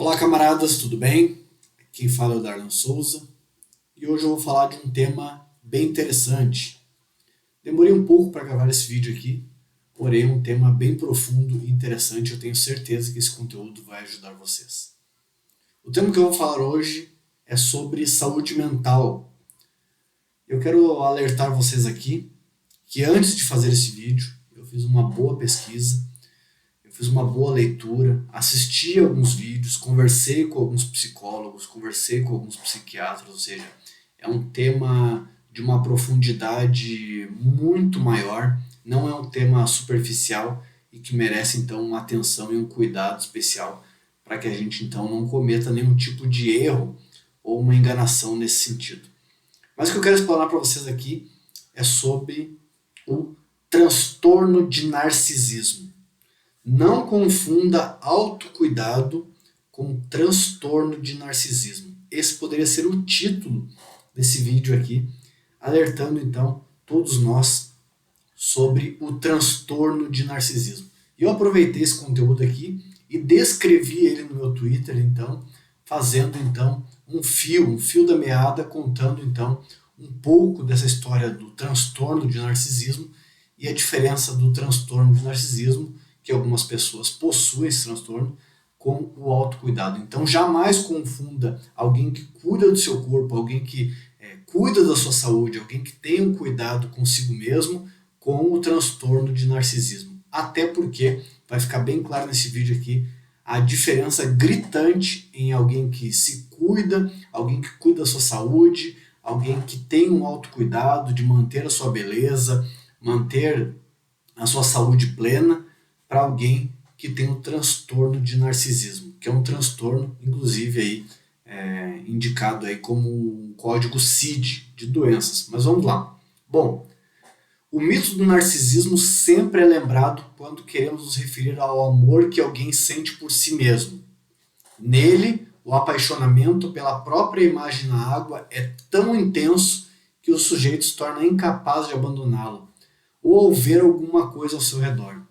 Olá, camaradas, tudo bem? Quem fala é o Darlan Souza e hoje eu vou falar de um tema bem interessante. Demorei um pouco para gravar esse vídeo aqui, porém é um tema bem profundo e interessante. Eu tenho certeza que esse conteúdo vai ajudar vocês. O tema que eu vou falar hoje é sobre saúde mental. Eu quero alertar vocês aqui que antes de fazer esse vídeo, eu fiz uma boa pesquisa. Eu fiz uma boa leitura, assisti alguns vídeos, conversei com alguns psicólogos, conversei com alguns psiquiatras, ou seja, é um tema de uma profundidade muito maior, não é um tema superficial e que merece então uma atenção e um cuidado especial para que a gente então não cometa nenhum tipo de erro ou uma enganação nesse sentido. Mas o que eu quero explanar para vocês aqui é sobre o transtorno de narcisismo. Não confunda autocuidado com transtorno de narcisismo. Esse poderia ser o título desse vídeo aqui, alertando então todos nós sobre o transtorno de narcisismo. E eu aproveitei esse conteúdo aqui e descrevi ele no meu Twitter, então, fazendo então um fio da meada, contando então um pouco dessa história do transtorno de narcisismo e a diferença do transtorno de narcisismo, que algumas pessoas possuem esse transtorno, com o autocuidado. Então jamais confunda alguém que cuida do seu corpo, alguém que cuida da sua saúde, alguém que tem um cuidado consigo mesmo, com o transtorno de narcisismo. Até porque vai ficar bem claro nesse vídeo aqui a diferença gritante em alguém que se cuida, alguém que cuida da sua saúde, alguém que tem um autocuidado de manter a sua beleza, manter a sua saúde plena, para alguém que tem o transtorno de narcisismo, que é um transtorno, inclusive, aí, indicado aí como um código CID de doenças. Mas vamos lá. Bom, o mito do narcisismo sempre é lembrado quando queremos nos referir ao amor que alguém sente por si mesmo. Nele, o apaixonamento pela própria imagem na água é tão intenso que o sujeito se torna incapaz de abandoná-lo ou ao ver alguma coisa ao seu redor.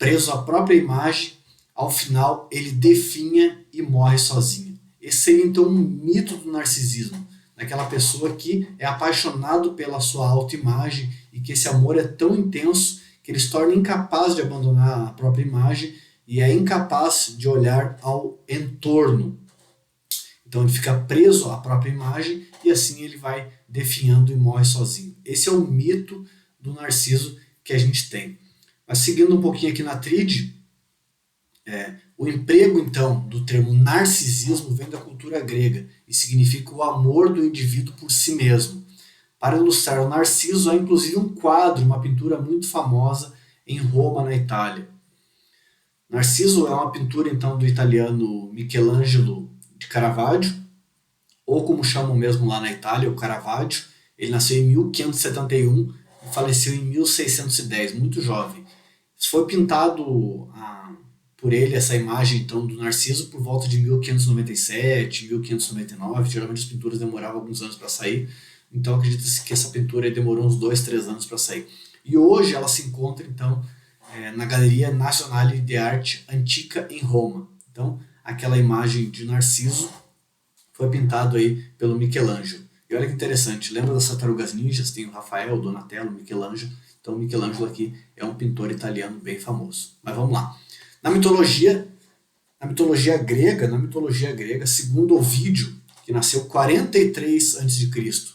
Preso à própria imagem, ao final ele definha e morre sozinho. Esse seria então um mito do narcisismo, daquela pessoa que é apaixonado pela sua autoimagem e que esse amor é tão intenso que ele se torna incapaz de abandonar a própria imagem e é incapaz de olhar ao entorno. Então ele fica preso à própria imagem e assim ele vai definhando e morre sozinho. Esse é o mito do narciso que a gente tem. Mas seguindo um pouquinho aqui na tríade, o emprego então do termo narcisismo vem da cultura grega e significa o amor do indivíduo por si mesmo. Para ilustrar o Narciso, há inclusive um quadro, uma pintura muito famosa em Roma, na Itália. Narciso é uma pintura então do italiano Michelangelo de Caravaggio, ou como chamam mesmo lá na Itália, o Caravaggio. Ele nasceu em 1571 e faleceu em 1610, muito jovem. Foi pintado por ele essa imagem então do Narciso por volta de 1597, 1599. Geralmente as pinturas demoravam alguns anos para sair, então acredita-se que essa pintura demorou uns 2, 3 anos para sair. E hoje ela se encontra então na Galeria Nazionale di Arte Antica em Roma. Então aquela imagem de Narciso foi pintado aí pelo Michelangelo. E olha que interessante, lembra das Tartarugas Ninjas? Tem o Rafael, o Donatello, o Michelangelo. Então o Michelangelo aqui é um pintor italiano bem famoso. Mas vamos lá. Na mitologia grega, segundo Ovídio, que nasceu 43 a.C.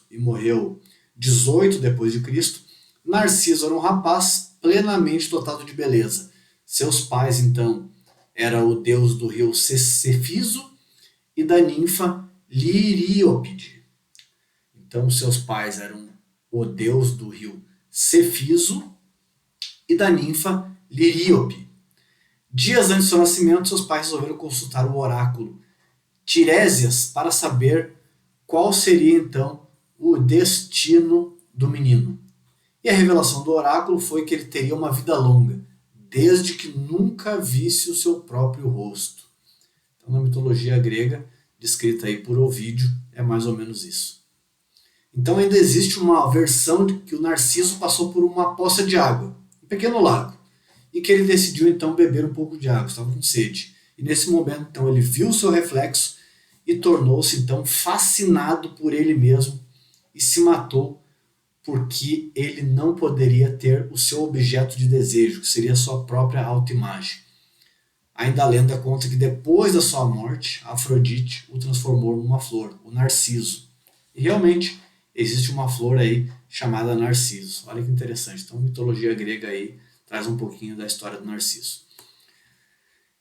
e morreu 18 depois de Cristo, Narciso era um rapaz plenamente dotado de beleza. Seus pais, então, eram o deus do rio Cefiso e da ninfa Liriópide. Então, seus pais eram o deus do rio Cefiso e da ninfa Liriópide. Dias antes do seu nascimento, seus pais resolveram consultar o oráculo Tiresias para saber qual seria então o destino do menino. E a revelação do oráculo foi que ele teria uma vida longa, desde que nunca visse o seu próprio rosto. Então, na mitologia grega, descrita aí por Ovídio, é mais ou menos isso. Então ainda existe uma versão de que o Narciso passou por uma poça de água, um pequeno lago, e que ele decidiu então beber um pouco de água, estava com sede. E nesse momento, então, ele viu o seu reflexo e tornou-se, então, fascinado por ele mesmo e se matou porque ele não poderia ter o seu objeto de desejo, que seria a sua própria autoimagem. Ainda a lenda conta que depois da sua morte, Afrodite o transformou numa flor, o Narciso. E realmente existe uma flor aí chamada Narciso. Olha que interessante. Então a mitologia grega aí traz um pouquinho da história do Narciso.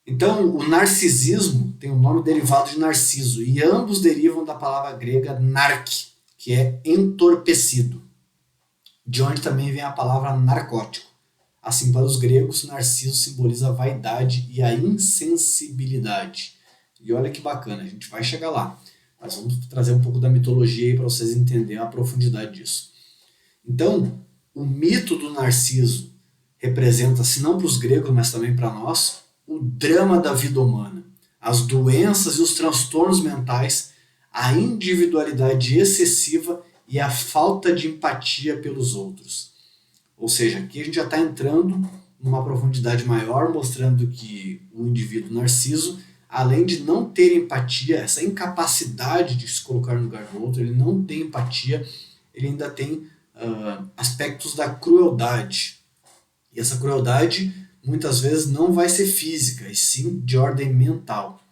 Então o narcisismo tem o nome derivado de Narciso e ambos derivam da palavra grega narque, que é entorpecido, de onde também vem a palavra narcótico. Assim, para os gregos, Narciso simboliza a vaidade e a insensibilidade. E olha que bacana, a gente vai chegar lá. Mas vamos trazer um pouco da mitologia aí para vocês entenderem a profundidade disso. Então, o mito do Narciso representa, se não para os gregos, mas também para nós, o drama da vida humana, as doenças e os transtornos mentais, a individualidade excessiva e a falta de empatia pelos outros. Ou seja, aqui a gente já está entrando numa profundidade maior, mostrando que o indivíduo narciso, além de não ter empatia, essa incapacidade de se colocar no lugar do outro, ele não tem empatia, ele ainda tem aspectos da crueldade. E essa crueldade muitas vezes não vai ser física, e sim de ordem mental.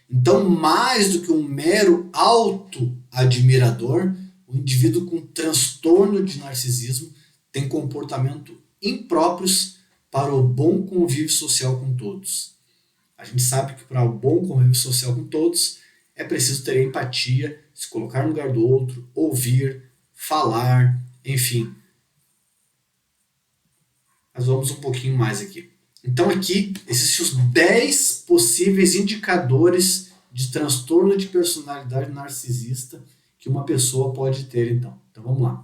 Então, mais do que um mero auto-admirador, o indivíduo com transtorno de narcisismo tem comportamento impróprios para o bom convívio social com todos. A gente sabe que para o bom convívio social com todos é preciso ter empatia, se colocar no lugar do outro, ouvir, falar, enfim. Mas vamos um pouquinho mais aqui. Então aqui existem os 10 possíveis indicadores de transtorno de personalidade narcisista que uma pessoa pode ter, então. Então vamos lá.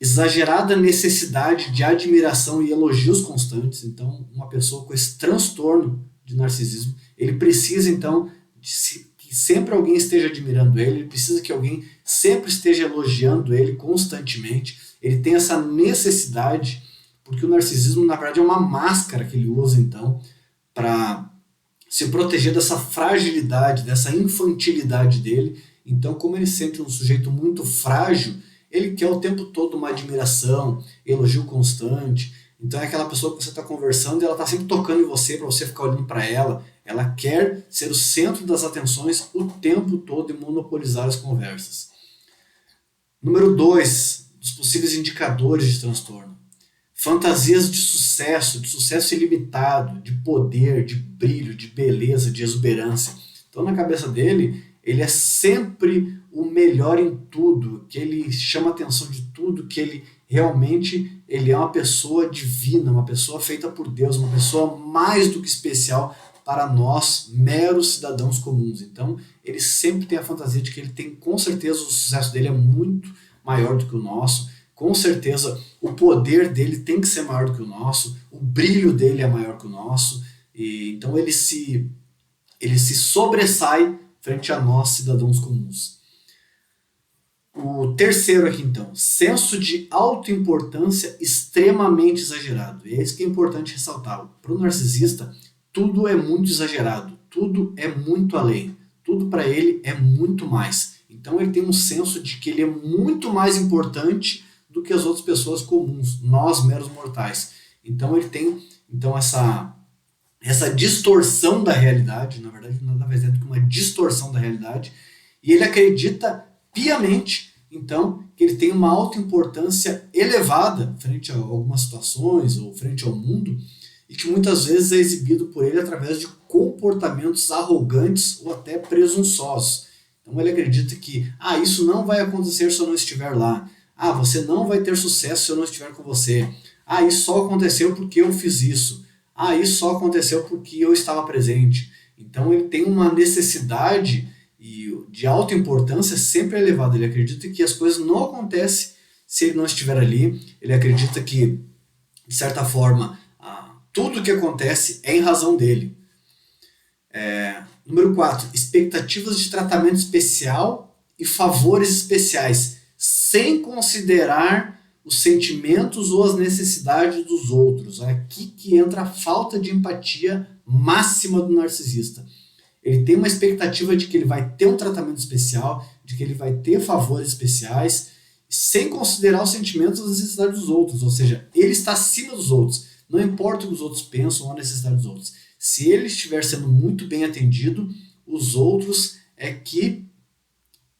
Exagerada necessidade de admiração e elogios constantes. Então, uma pessoa com esse transtorno de narcisismo, ele precisa, então, que sempre alguém esteja admirando ele precisa que alguém sempre esteja elogiando ele constantemente. Ele tem essa necessidade, porque o narcisismo, na verdade, é uma máscara que ele usa, então, para se proteger dessa fragilidade, dessa infantilidade dele. Então, como ele sente um sujeito muito frágil, ele quer o tempo todo uma admiração, elogio constante. Então é aquela pessoa que você está conversando e ela está sempre tocando em você para você ficar olhando para ela. Ela quer ser o centro das atenções o tempo todo e monopolizar as conversas. Número 2, dos possíveis indicadores de transtorno. Fantasias de sucesso ilimitado, de poder, de brilho, de beleza, de exuberância. Então na cabeça dele, ele é sempre o melhor em tudo, que ele chama a atenção de tudo, que ele realmente ele é uma pessoa divina, uma pessoa feita por Deus, uma pessoa mais do que especial para nós, meros cidadãos comuns. Então, ele sempre tem a fantasia de que ele tem, com certeza, o sucesso dele é muito maior do que o nosso, com certeza o poder dele tem que ser maior do que o nosso, o brilho dele é maior que o nosso, e então ele se sobressai frente a nós, cidadãos comuns. O terceiro aqui, então, senso de autoimportância extremamente exagerado. E é isso que é importante ressaltar. Para o narcisista, tudo é muito exagerado, tudo é muito além, tudo para ele é muito mais. Então ele tem um senso de que ele é muito mais importante do que as outras pessoas comuns, nós meros mortais. Então ele tem essa distorção da realidade, na verdade nada mais é do que uma distorção da realidade, e ele acredita piamente, então, que ele tem uma autoimportância elevada frente a algumas situações ou frente ao mundo, e que muitas vezes é exibido por ele através de comportamentos arrogantes ou até presunçosos. Então ele acredita que, isso não vai acontecer se eu não estiver lá. Você não vai ter sucesso se eu não estiver com você. Isso só aconteceu porque eu fiz isso. Isso só aconteceu porque eu estava presente. Então ele tem uma necessidade de autoimportância sempre elevada. Ele acredita que as coisas não acontecem se ele não estiver ali. Ele acredita que, de certa forma, tudo que acontece é em razão dele. Número 4, expectativas de tratamento especial e favores especiais, sem considerar os sentimentos ou as necessidades dos outros. É aqui que entra a falta de empatia máxima do narcisista. Ele tem uma expectativa de que ele vai ter um tratamento especial, de que ele vai ter favores especiais, sem considerar os sentimentos e as necessidades dos outros. Ou seja, ele está acima dos outros. Não importa o que os outros pensam ou a necessidade dos outros. Se ele estiver sendo muito bem atendido, os outros é que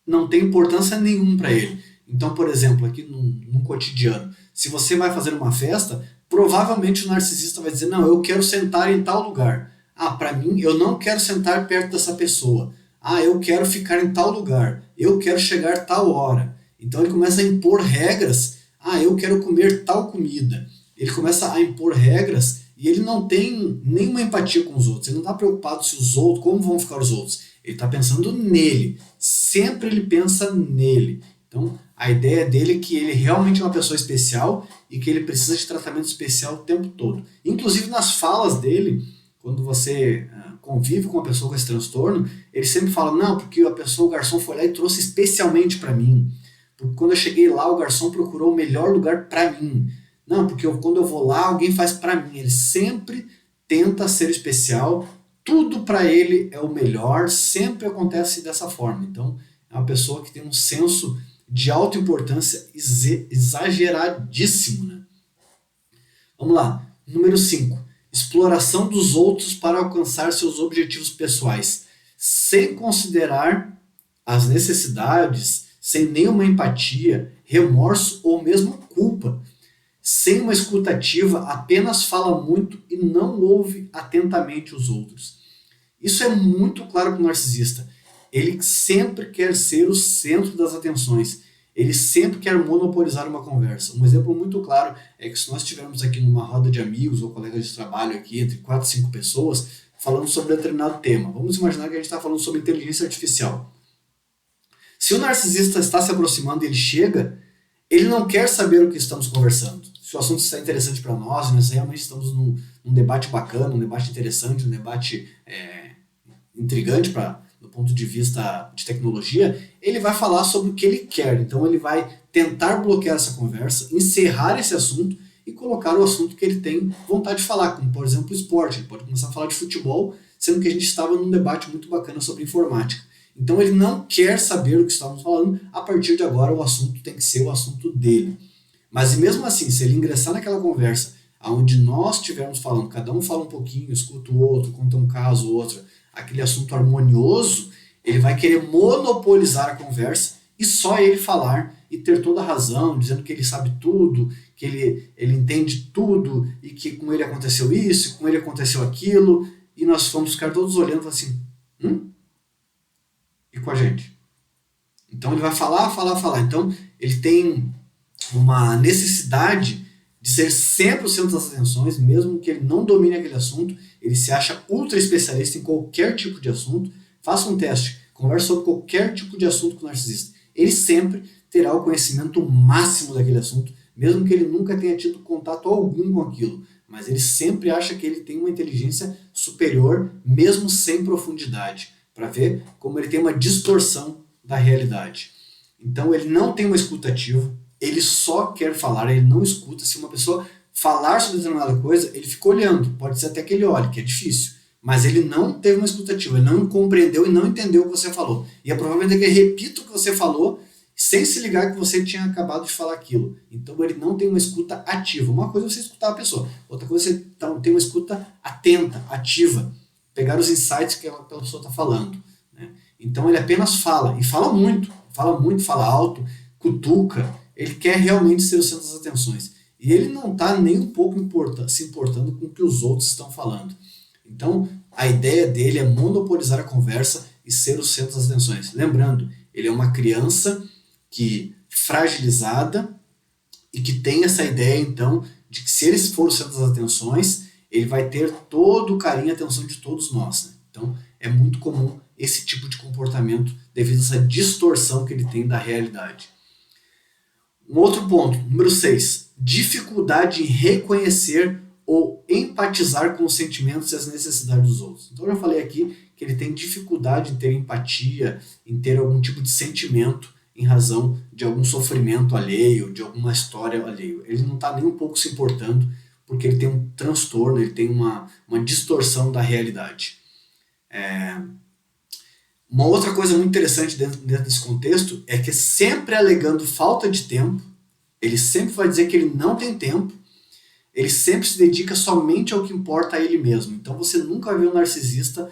não tem importância nenhuma para ele. Então, por exemplo, aqui num cotidiano, se você vai fazer uma festa, provavelmente o narcisista vai dizer, não, eu quero sentar em tal lugar. Ah, para mim, eu não quero sentar perto dessa pessoa. Ah, eu quero ficar em tal lugar. Eu quero chegar tal hora. Então ele começa a impor regras. Ah, eu quero comer tal comida. Ele começa a impor regras e ele não tem nenhuma empatia com os outros. Ele não está preocupado se os outros, como vão ficar os outros. Ele está pensando nele. Sempre ele pensa nele. Então, a ideia dele é que ele realmente é uma pessoa especial e que ele precisa de tratamento especial o tempo todo. Inclusive nas falas dele, quando você convive com uma pessoa com esse transtorno, ele sempre fala, não, porque o garçom foi lá e trouxe especialmente para mim. Porque quando eu cheguei lá, o garçom procurou o melhor lugar para mim. Não, porque quando eu vou lá, alguém faz para mim. Ele sempre tenta ser especial, tudo para ele é o melhor, sempre acontece dessa forma. Então, é uma pessoa que tem um senso de alta importância exageradíssimo, né? Vamos lá. Número 5. Exploração dos outros para alcançar seus objetivos pessoais, sem considerar as necessidades, sem nenhuma empatia, remorso ou mesmo culpa. Sem uma escuta ativa, apenas fala muito e não ouve atentamente os outros. Isso é muito claro para o narcisista. Ele sempre quer ser o centro das atenções. Ele sempre quer monopolizar uma conversa. Um exemplo muito claro é que se nós estivermos aqui numa roda de amigos ou colegas de trabalho aqui, entre 4 e 5 pessoas, falando sobre determinado tema. Vamos imaginar que a gente está falando sobre inteligência artificial. Se o narcisista está se aproximando e ele chega, ele não quer saber o que estamos conversando. Se o assunto está interessante para nós realmente estamos num debate bacana, um debate interessante, um debate intrigante do ponto de vista de tecnologia, ele vai falar sobre o que ele quer. Então ele vai tentar bloquear essa conversa, encerrar esse assunto e colocar o assunto que ele tem vontade de falar, como por exemplo o esporte. Ele pode começar a falar de futebol, sendo que a gente estava num debate muito bacana sobre informática. Então ele não quer saber o que estamos falando, a partir de agora o assunto tem que ser o assunto dele. Mas mesmo assim, se ele ingressar naquela conversa, onde nós estivermos falando, cada um fala um pouquinho, escuta o outro, conta um caso ou outro, aquele assunto harmonioso, ele vai querer monopolizar a conversa e só ele falar e ter toda a razão, dizendo que ele sabe tudo, que ele entende tudo e que com ele aconteceu isso, com ele aconteceu aquilo, e nós vamos ficar todos olhando assim, e com a gente? Então ele vai falar. Então ele tem uma necessidade de ser sempre o centro das atenções, mesmo que ele não domine aquele assunto, ele se acha ultra especialista em qualquer tipo de assunto. Faça um teste, converse sobre qualquer tipo de assunto com o narcisista. Ele sempre terá o conhecimento máximo daquele assunto, mesmo que ele nunca tenha tido contato algum com aquilo. Mas ele sempre acha que ele tem uma inteligência superior, mesmo sem profundidade, para ver como ele tem uma distorção da realidade. Então ele não tem uma escuta ativa, ele só quer falar, ele não escuta. Se uma pessoa falar sobre determinada coisa, ele fica olhando. Pode ser até que ele olhe, que é difícil. Mas ele não teve uma escuta ativa, ele não compreendeu e não entendeu o que você falou. E é provavelmente que ele repita o que você falou, sem se ligar que você tinha acabado de falar aquilo. Então ele não tem uma escuta ativa. Uma coisa é você escutar a pessoa, outra coisa é você ter uma escuta atenta, ativa. Pegar os insights que aquela pessoa está falando, né? Então ele apenas fala, e fala muito, fala alto, cutuca. Ele quer realmente ser o centro das atenções. E ele não está nem um pouco se importando com o que os outros estão falando. Então, a ideia dele é monopolizar a conversa e ser o centro das atenções. Lembrando, ele é uma criança fragilizada e que tem essa ideia, então, de que se ele for o centro das atenções, ele vai ter todo o carinho e atenção de todos nós, né? Então, é muito comum esse tipo de comportamento devido a essa distorção que ele tem da realidade. Um outro ponto, número 6, dificuldade em reconhecer ou empatizar com os sentimentos e as necessidades dos outros. Então eu já falei aqui que ele tem dificuldade em ter empatia, em ter algum tipo de sentimento em razão de algum sofrimento alheio, de alguma história alheio. Ele não está nem um pouco se importando porque ele tem um transtorno, ele tem uma distorção da realidade. Uma outra coisa muito interessante dentro desse contexto é que sempre alegando falta de tempo, ele sempre vai dizer que ele não tem tempo, ele sempre se dedica somente ao que importa a ele mesmo. Então você nunca vai ver um narcisista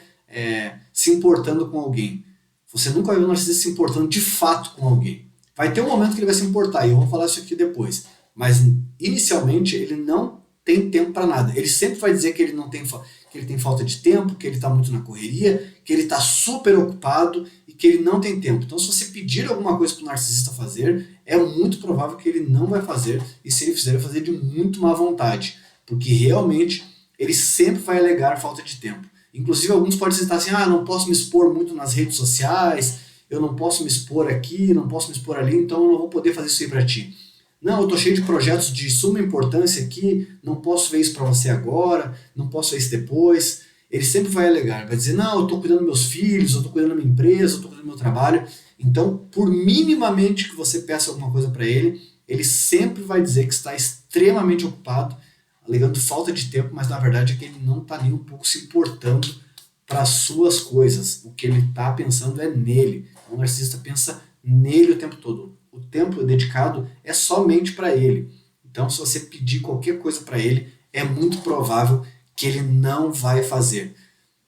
se importando com alguém. Você nunca vai ver um narcisista se importando de fato com alguém. Vai ter um momento que ele vai se importar, e eu vou falar isso aqui depois. Mas inicialmente ele não tem tempo para nada. Ele sempre vai dizer que ele não tem, que ele tem falta de tempo, que ele está muito na correria, que ele está super ocupado e que ele não tem tempo. Então se você pedir alguma coisa para o narcisista fazer, é muito provável que ele não vai fazer, e se ele fizer, vai fazer de muito má vontade, porque realmente ele sempre vai alegar falta de tempo. Inclusive alguns podem citar assim, não posso me expor muito nas redes sociais, eu não posso me expor aqui, não posso me expor ali, então eu não vou poder fazer isso aí para ti. Não, eu tô cheio de projetos de suma importância aqui, não posso ver isso para você agora, não posso ver isso depois. Ele sempre vai alegar, vai dizer, não, eu tô cuidando dos meus filhos, eu tô cuidando da minha empresa, eu tô cuidando do meu trabalho. Então, por minimamente que você peça alguma coisa para ele, ele sempre vai dizer que está extremamente ocupado, alegando falta de tempo, mas na verdade é que ele não está nem um pouco se importando para as suas coisas. O que ele está pensando é nele. O narcisista pensa nele o tempo todo. O tempo dedicado é somente para ele. Então, se você pedir qualquer coisa para ele, é muito provável que ele não vai fazer.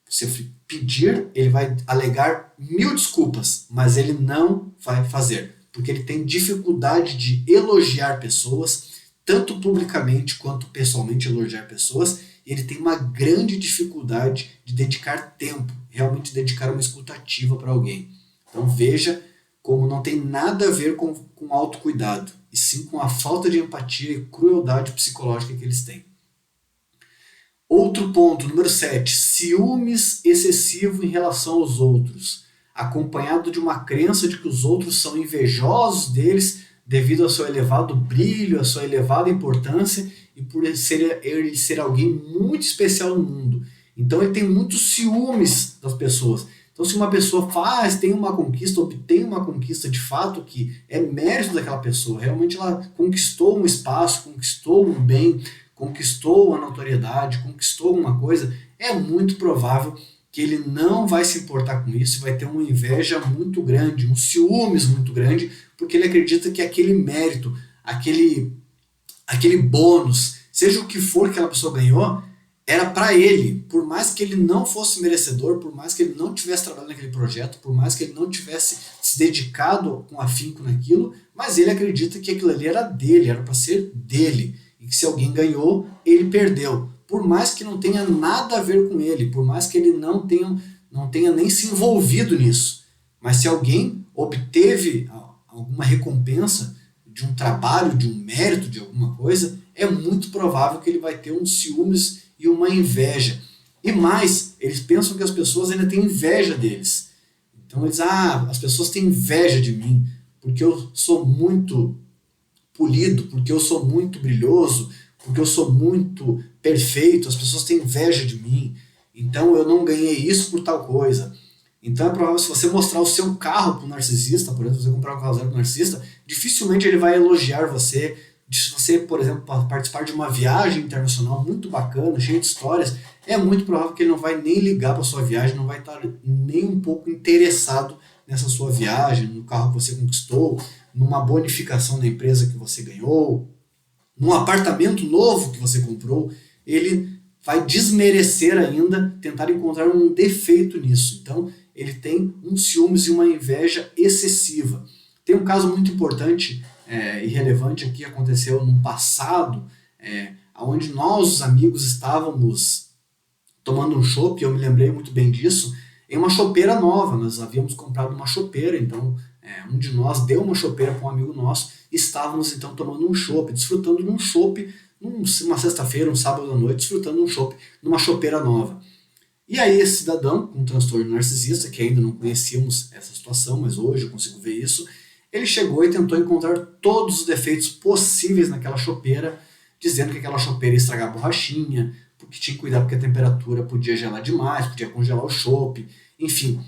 Se você pedir, ele vai alegar 1000 desculpas, mas ele não vai fazer, porque ele tem dificuldade de elogiar pessoas, tanto publicamente quanto pessoalmente elogiar pessoas, e ele tem uma grande dificuldade de dedicar tempo, realmente dedicar uma escuta ativa para alguém. Então veja como não tem nada a ver com autocuidado, e sim com a falta de empatia e crueldade psicológica que eles têm. Outro ponto, número 7, ciúmes excessivo em relação aos outros, acompanhado de uma crença de que os outros são invejosos deles devido ao seu elevado brilho, à sua elevada importância e por ele ser alguém muito especial no mundo. Então ele tem muitos ciúmes das pessoas. Então se uma pessoa tem uma conquista, obtém uma conquista de fato que é mérito daquela pessoa, realmente ela conquistou um espaço, conquistou um bem, conquistou a notoriedade, conquistou alguma coisa, é muito provável que ele não vai se importar com isso, vai ter uma inveja muito grande, um ciúmes muito grande, porque ele acredita que aquele mérito, aquele bônus, seja o que for que aquela pessoa ganhou, era para ele, por mais que ele não fosse merecedor, por mais que ele não tivesse trabalhado naquele projeto, por mais que ele não tivesse se dedicado com afinco naquilo, mas ele acredita que aquilo ali era dele, era para ser dele, e que se alguém ganhou, ele perdeu. Por mais que não tenha nada a ver com ele, por mais que ele não tenha nem se envolvido nisso. Mas se alguém obteve alguma recompensa de um trabalho, de um mérito, de alguma coisa, é muito provável que ele vai ter um ciúmes e uma inveja. E mais, eles pensam que as pessoas ainda têm inveja deles. Então eles, as pessoas têm inveja de mim, porque eu sou muito polido, porque eu sou muito brilhoso, porque eu sou muito perfeito, as pessoas têm inveja de mim, então eu não ganhei isso por tal coisa. Então é provável, se você mostrar o seu carro para o narcisista, por exemplo, se você comprar um carro zero para o narcisista, dificilmente ele vai elogiar você. Se você, por exemplo, participar de uma viagem internacional muito bacana, cheia de histórias, é muito provável que ele não vai nem ligar para a sua viagem, não vai estar nem um pouco interessado nessa sua viagem, no carro que você conquistou, numa bonificação da empresa que você ganhou, num apartamento novo que você comprou. Ele vai desmerecer ainda, tentar encontrar um defeito nisso. Então, ele tem um ciúmes e uma inveja excessiva. Tem um caso muito importante e relevante aqui, aconteceu no passado, onde nós, os amigos, estávamos tomando um chopp, eu me lembrei muito bem disso, em uma chopeira nova. Nós havíamos comprado uma chopeira, então um de nós deu uma chopeira para um amigo nosso, estávamos então tomando um chopp, desfrutando de um chopp, uma sexta-feira, um sábado à noite, desfrutando de um chopp numa chopeira nova. E aí esse cidadão, com um transtorno narcisista, que ainda não conhecíamos essa situação, mas hoje eu consigo ver isso, ele chegou e tentou encontrar todos os defeitos possíveis naquela chopeira, dizendo que aquela chopeira ia estragar a borrachinha, porque tinha que cuidar porque a temperatura podia gelar demais, podia congelar o chopp, enfim.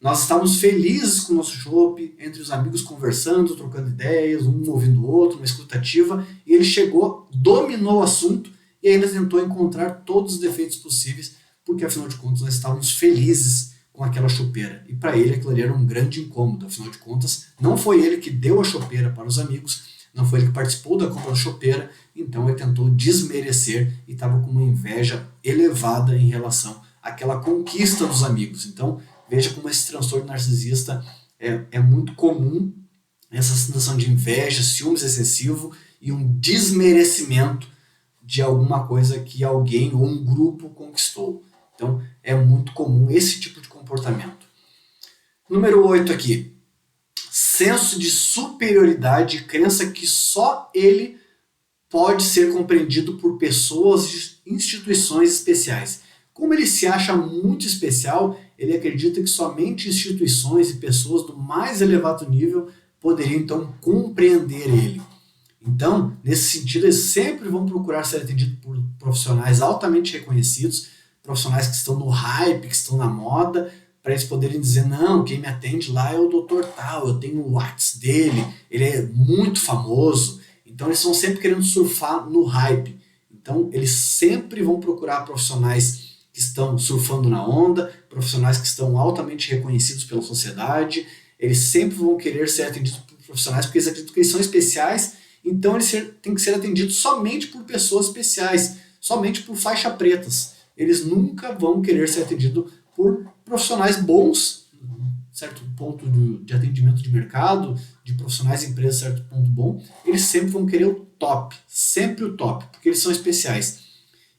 Nós estávamos felizes com o nosso chopp, entre os amigos conversando, trocando ideias, um ouvindo o outro, uma escutativa, e ele chegou, dominou o assunto e ainda tentou encontrar todos os defeitos possíveis, porque afinal de contas nós estávamos felizes com aquela chopeira. E para ele aquilo ali era um grande incômodo, afinal de contas não foi ele que deu a chopeira para os amigos, não foi ele que participou da compra da chopeira, então ele tentou desmerecer e estava com uma inveja elevada em relação àquela conquista dos amigos. Então veja como esse transtorno narcisista é muito comum, essa sensação de inveja, ciúmes excessivo e um desmerecimento de alguma coisa que alguém ou um grupo conquistou. Então é muito comum esse tipo de comportamento. Número 8 aqui. Senso de superioridade e crença que só ele pode ser compreendido por pessoas e instituições especiais. Como ele se acha muito especial, ele acredita que somente instituições e pessoas do mais elevado nível poderiam então compreender ele. Então, nesse sentido, eles sempre vão procurar ser atendidos por profissionais altamente reconhecidos, profissionais que estão no hype, que estão na moda, para eles poderem dizer, não, quem me atende lá é o Dr. Tal, eu tenho o WhatsApp dele, ele é muito famoso. Então eles estão sempre querendo surfar no hype. Então eles sempre vão procurar profissionais que estão surfando na onda, profissionais que estão altamente reconhecidos pela sociedade. Eles sempre vão querer ser atendidos por profissionais porque eles acreditam que eles são especiais, então eles têm que ser atendidos somente por pessoas especiais, somente por faixa pretas. Eles nunca vão querer ser atendidos por profissionais bons, certo ponto de atendimento de mercado, de profissionais e empresas, certo ponto bom. Eles sempre vão querer o top, sempre o top, porque eles são especiais.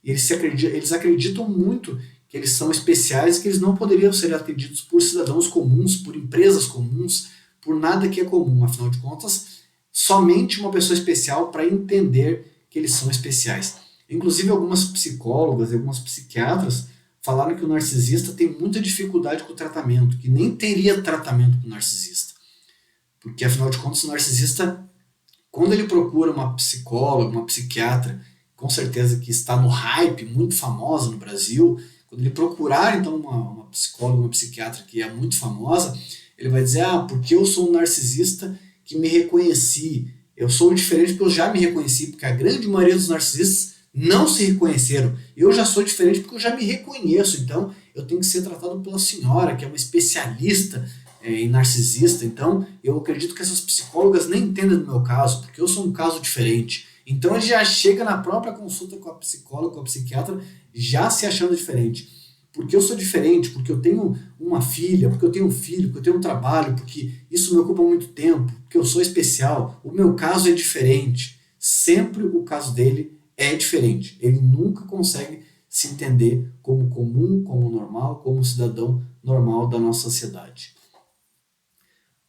E eles acreditam muito que eles são especiais, que eles não poderiam ser atendidos por cidadãos comuns, por empresas comuns, por nada que é comum. Afinal de contas, somente uma pessoa especial para entender que eles são especiais. Inclusive, algumas psicólogas e algumas psiquiatras falaram que o narcisista tem muita dificuldade com o tratamento, que nem teria tratamento para o narcisista. Porque, afinal de contas, o narcisista, quando ele procura uma psicóloga, uma psiquiatra, com certeza que está no hype, muito famosa no Brasil, quando ele procurar, então, uma psicóloga, uma psiquiatra que é muito famosa, ele vai dizer, porque eu sou um narcisista que me reconheci, eu sou diferente porque eu já me reconheci, porque a grande maioria dos narcisistas não se reconheceram. Eu já sou diferente porque eu já me reconheço, então eu tenho que ser tratado pela senhora, que é uma especialista em narcisista. Então eu acredito que essas psicólogas nem entendem do meu caso, porque eu sou um caso diferente. Então ele já chega na própria consulta com a psicóloga, com a psiquiatra, já se achando diferente. Porque eu sou diferente, porque eu tenho uma filha, porque eu tenho um filho, porque eu tenho um trabalho, porque isso me ocupa muito tempo, porque eu sou especial. O meu caso é diferente. Sempre o caso dele é diferente. Ele nunca consegue se entender como comum, como normal, como cidadão normal da nossa sociedade.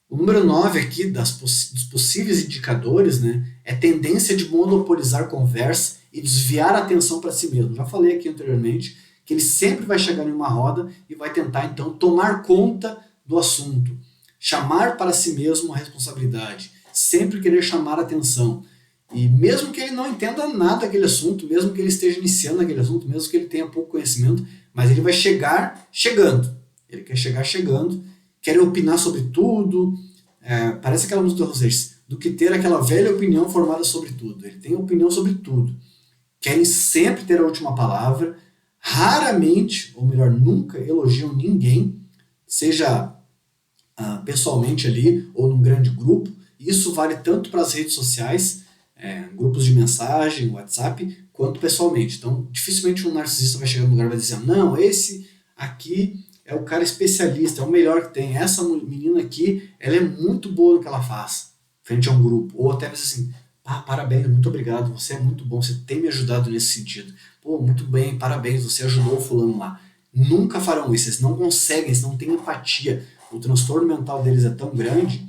O número 9 aqui, dos possíveis indicadores, né, é tendência de monopolizar conversa e desviar a atenção para si mesmo. Já falei aqui anteriormente que ele sempre vai chegar em uma roda e vai tentar, então, tomar conta do assunto. Chamar para si mesmo a responsabilidade. Sempre querer chamar a atenção. E mesmo que ele não entenda nada daquele assunto, mesmo que ele esteja iniciando aquele assunto, mesmo que ele tenha pouco conhecimento, mas ele vai chegar chegando. Ele quer chegar chegando, quer opinar sobre tudo. Parece aquela música do Rosers, do que ter aquela velha opinião formada sobre tudo. Ele tem opinião sobre tudo. Querem sempre ter a última palavra. Raramente, ou melhor, nunca elogiam ninguém, seja pessoalmente ali ou num grande grupo. Isso vale tanto para as redes sociais, grupos de mensagem, WhatsApp, quanto pessoalmente. Então, dificilmente um narcisista vai chegar no lugar e vai dizer, não, esse aqui é o cara especialista, é o melhor que tem. Essa menina aqui, ela é muito boa no que ela faz, frente a um grupo. Ou até mesmo assim, parabéns, muito obrigado, você é muito bom, você tem me ajudado nesse sentido. Pô, muito bem, parabéns, você ajudou o fulano lá. Nunca farão isso, eles não conseguem, eles não têm empatia. O transtorno mental deles é tão grande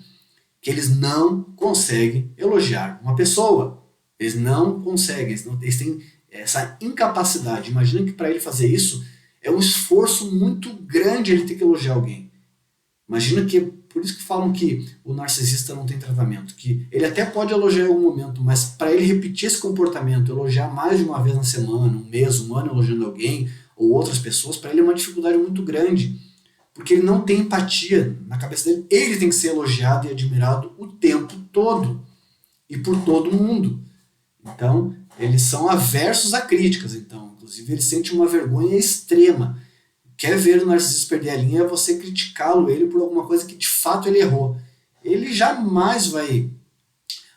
que eles não conseguem elogiar uma pessoa. Eles não conseguem, eles têm essa incapacidade. Imagina que para ele fazer isso é um esforço muito grande ele ter que elogiar alguém. Imagina que, por isso que falam que o narcisista não tem tratamento, que ele até pode elogiar em algum momento, mas para ele repetir esse comportamento, elogiar mais de uma vez na semana, um mês, um ano elogiando alguém ou outras pessoas, para ele é uma dificuldade muito grande. Porque ele não tem empatia na cabeça dele. Ele tem que ser elogiado e admirado o tempo todo. E por todo mundo. Então, eles são aversos a críticas, então. Inclusive, eles sentem uma vergonha extrema. Quer ver o narcisista perder a linha é você criticá-lo, ele, por alguma coisa que de fato ele errou. Ele jamais vai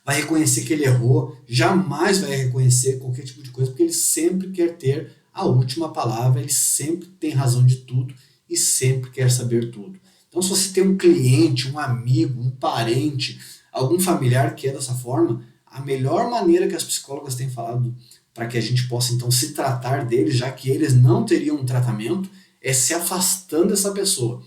reconhecer que ele errou, jamais vai reconhecer qualquer tipo de coisa, porque ele sempre quer ter a última palavra, ele sempre tem razão de tudo e sempre quer saber tudo. Então, se você tem um cliente, um amigo, um parente, algum familiar que é dessa forma, a melhor maneira que as psicólogas têm falado para que a gente possa então se tratar deles, já que eles não teriam um tratamento, é se afastando dessa pessoa.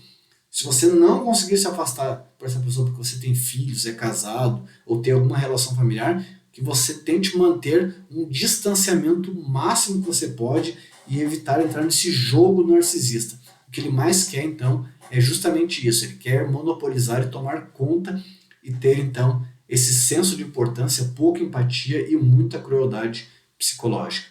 Se você não conseguir se afastar por essa pessoa porque você tem filhos, é casado ou tem alguma relação familiar, que você tente manter um distanciamento máximo que você pode e evitar entrar nesse jogo narcisista. O que ele mais quer, então, é justamente isso. Ele quer monopolizar e tomar conta e ter, então, esse senso de importância, pouca empatia e muita crueldade psicológica.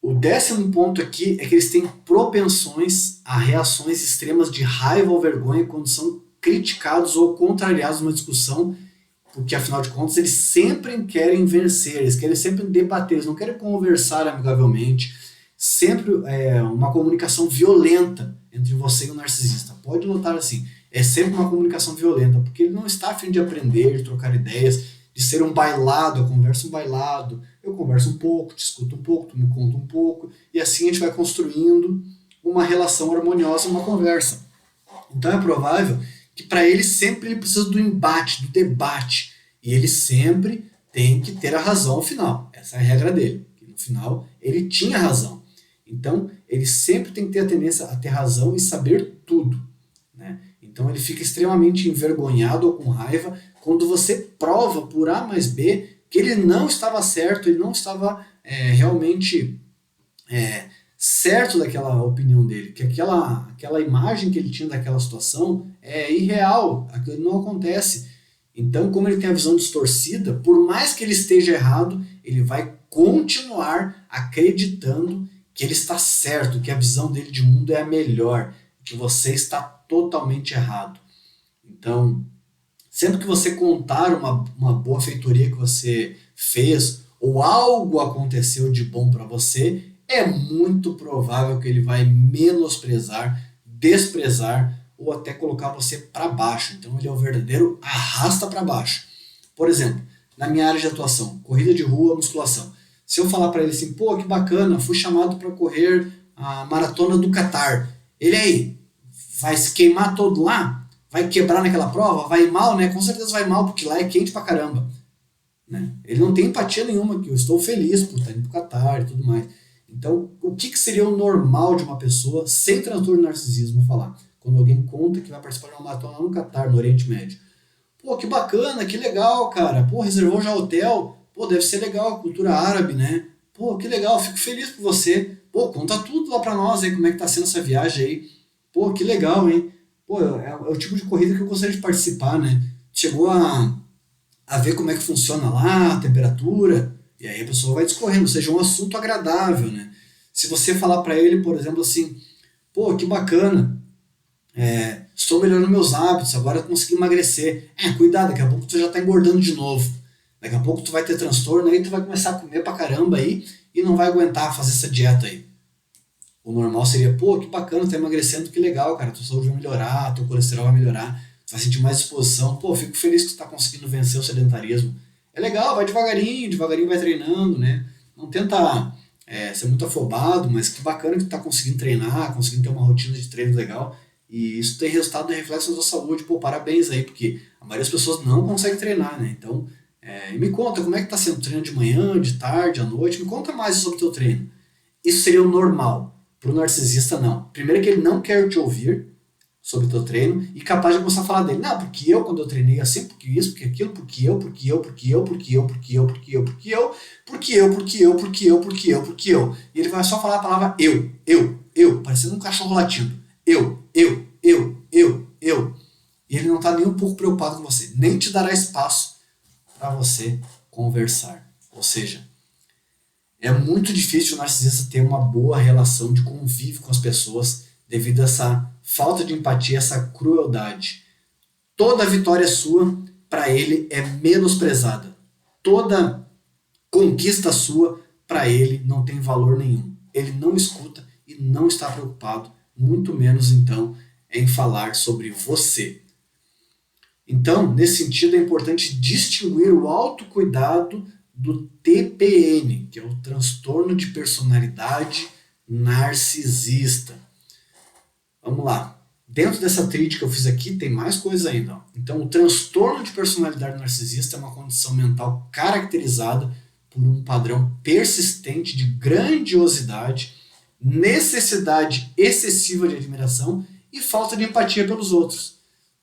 O 10º ponto aqui é que eles têm propensões a reações extremas de raiva ou vergonha quando são criticados ou contrariados numa discussão, porque afinal de contas eles sempre querem vencer, eles querem sempre debater, eles não querem conversar amigavelmente, sempre uma comunicação violenta entre você e o narcisista. Pode notar assim, é sempre uma comunicação violenta, porque ele não está a fim de aprender, de trocar ideias, de ser um bailado, eu converso um bailado, eu converso um pouco, te escuto um pouco, tu me conta um pouco, e assim a gente vai construindo uma relação harmoniosa, uma conversa. Então é provável que para ele sempre ele precisa do embate, do debate, e ele sempre tem que ter a razão ao final. Essa é a regra dele, que no final ele tinha razão. Então ele sempre tem que ter a tendência a ter razão e saber tudo, né? Então ele fica extremamente envergonhado ou com raiva quando você prova por A mais B que ele não estava certo, ele não estava realmente certo daquela opinião dele, que aquela imagem que ele tinha daquela situação é irreal, aquilo não acontece. Então, como ele tem a visão distorcida, por mais que ele esteja errado, ele vai continuar acreditando que ele está certo, que a visão dele de mundo é a melhor, que você está totalmente errado. Então, sempre que você contar uma boa feitoria que você fez ou algo aconteceu de bom para você, é muito provável que ele vai menosprezar, desprezar ou até colocar você para baixo. Então ele é o verdadeiro arrasta para baixo. Por exemplo, na minha área de atuação, corrida de rua, musculação. Se eu falar para ele assim, pô, que bacana, fui chamado para correr a maratona do Catar. Ele aí, vai se queimar todo lá? Vai quebrar naquela prova? Vai mal, né? Com certeza vai mal, porque lá é quente pra caramba. Né? Ele não tem empatia nenhuma, que eu estou feliz por estar indo pro Catar e tudo mais. Então, o que seria o normal de uma pessoa sem transtorno de narcisismo falar? Quando alguém conta que vai participar de uma maratona lá no Catar, no Oriente Médio. Pô, que bacana, que legal, cara. Pô, reservou já hotel? Pô, deve ser legal a cultura árabe, né? Pô, que legal, fico feliz por você. Pô, conta tudo lá pra nós aí, como é que tá sendo essa viagem aí. Pô, que legal, hein? Pô, é o tipo de corrida que eu gostaria de participar, né? Chegou a ver como é que funciona lá, a temperatura, e aí a pessoa vai discorrendo, seja um assunto agradável, né? Se você falar para ele, por exemplo, assim, pô, que bacana, estou melhorando meus hábitos, agora eu consegui emagrecer. Cuidado, daqui a pouco tu já tá engordando de novo. Daqui a pouco tu vai ter transtorno, aí tu vai começar a comer pra caramba aí e não vai aguentar fazer essa dieta aí. O normal seria, pô, que bacana, tá emagrecendo, que legal, cara, tua saúde vai melhorar, teu colesterol vai melhorar, tu vai sentir mais disposição, pô, fico feliz que tu tá conseguindo vencer o sedentarismo. É legal, vai devagarinho vai treinando, né? Não tenta ser muito afobado, mas que bacana que tu tá conseguindo treinar, conseguindo ter uma rotina de treino legal, e isso tem resultado e reflexo na tua saúde, pô, parabéns aí, porque a maioria das pessoas não consegue treinar, né? Então, me conta, como é que tá sendo o treino de manhã, de tarde, à noite, me conta mais sobre o teu treino. Isso seria o normal. Para o narcisista, não. Primeiro que ele não quer te ouvir sobre o teu treino e capaz de começar a falar dele. Não, porque eu, quando eu treinei assim, porque isso, porque aquilo, porque eu, E ele vai só falar a palavra eu, parecendo um cachorro latindo. Eu. E ele não está nem um pouco preocupado com você. Nem te dará espaço para você conversar. Ou seja, é muito difícil o narcisista ter uma boa relação de convívio com as pessoas devido a essa falta de empatia, essa crueldade. Toda vitória sua, para ele, é menosprezada. Toda conquista sua, para ele não tem valor nenhum. Ele não escuta e não está preocupado, muito menos então em falar sobre você. Então, nesse sentido, é importante distinguir o autocuidado do TPN, que é o transtorno de personalidade narcisista. Vamos lá. Dentro dessa tríade que eu fiz aqui, tem mais coisa ainda. Ó. Então, o transtorno de personalidade narcisista é uma condição mental caracterizada por um padrão persistente de grandiosidade, necessidade excessiva de admiração e falta de empatia pelos outros.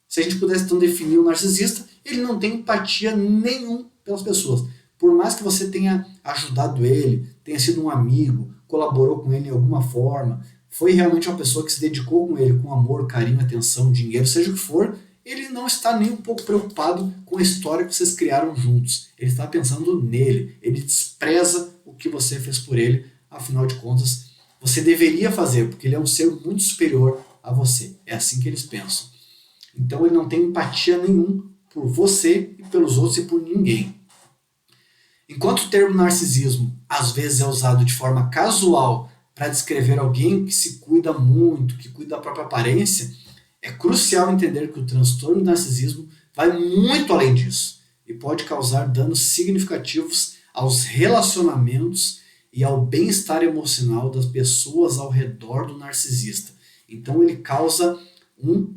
Se a gente pudesse então definir o narcisista, ele não tem empatia nenhum pelas pessoas. Por mais que você tenha ajudado ele, tenha sido um amigo, colaborou com ele de alguma forma, foi realmente uma pessoa que se dedicou com ele com amor, carinho, atenção, dinheiro, seja o que for, ele não está nem um pouco preocupado com a história que vocês criaram juntos. Ele está pensando nele, ele despreza o que você fez por ele, afinal de contas, você deveria fazer, porque ele é um ser muito superior a você. É assim que eles pensam. Então ele não tem empatia nenhum por você e pelos outros e por ninguém. Enquanto o termo narcisismo às vezes é usado de forma casual para descrever alguém que se cuida muito, que cuida da própria aparência, é crucial entender que o transtorno do narcisismo vai muito além disso e pode causar danos significativos aos relacionamentos e ao bem-estar emocional das pessoas ao redor do narcisista. Então ele causa um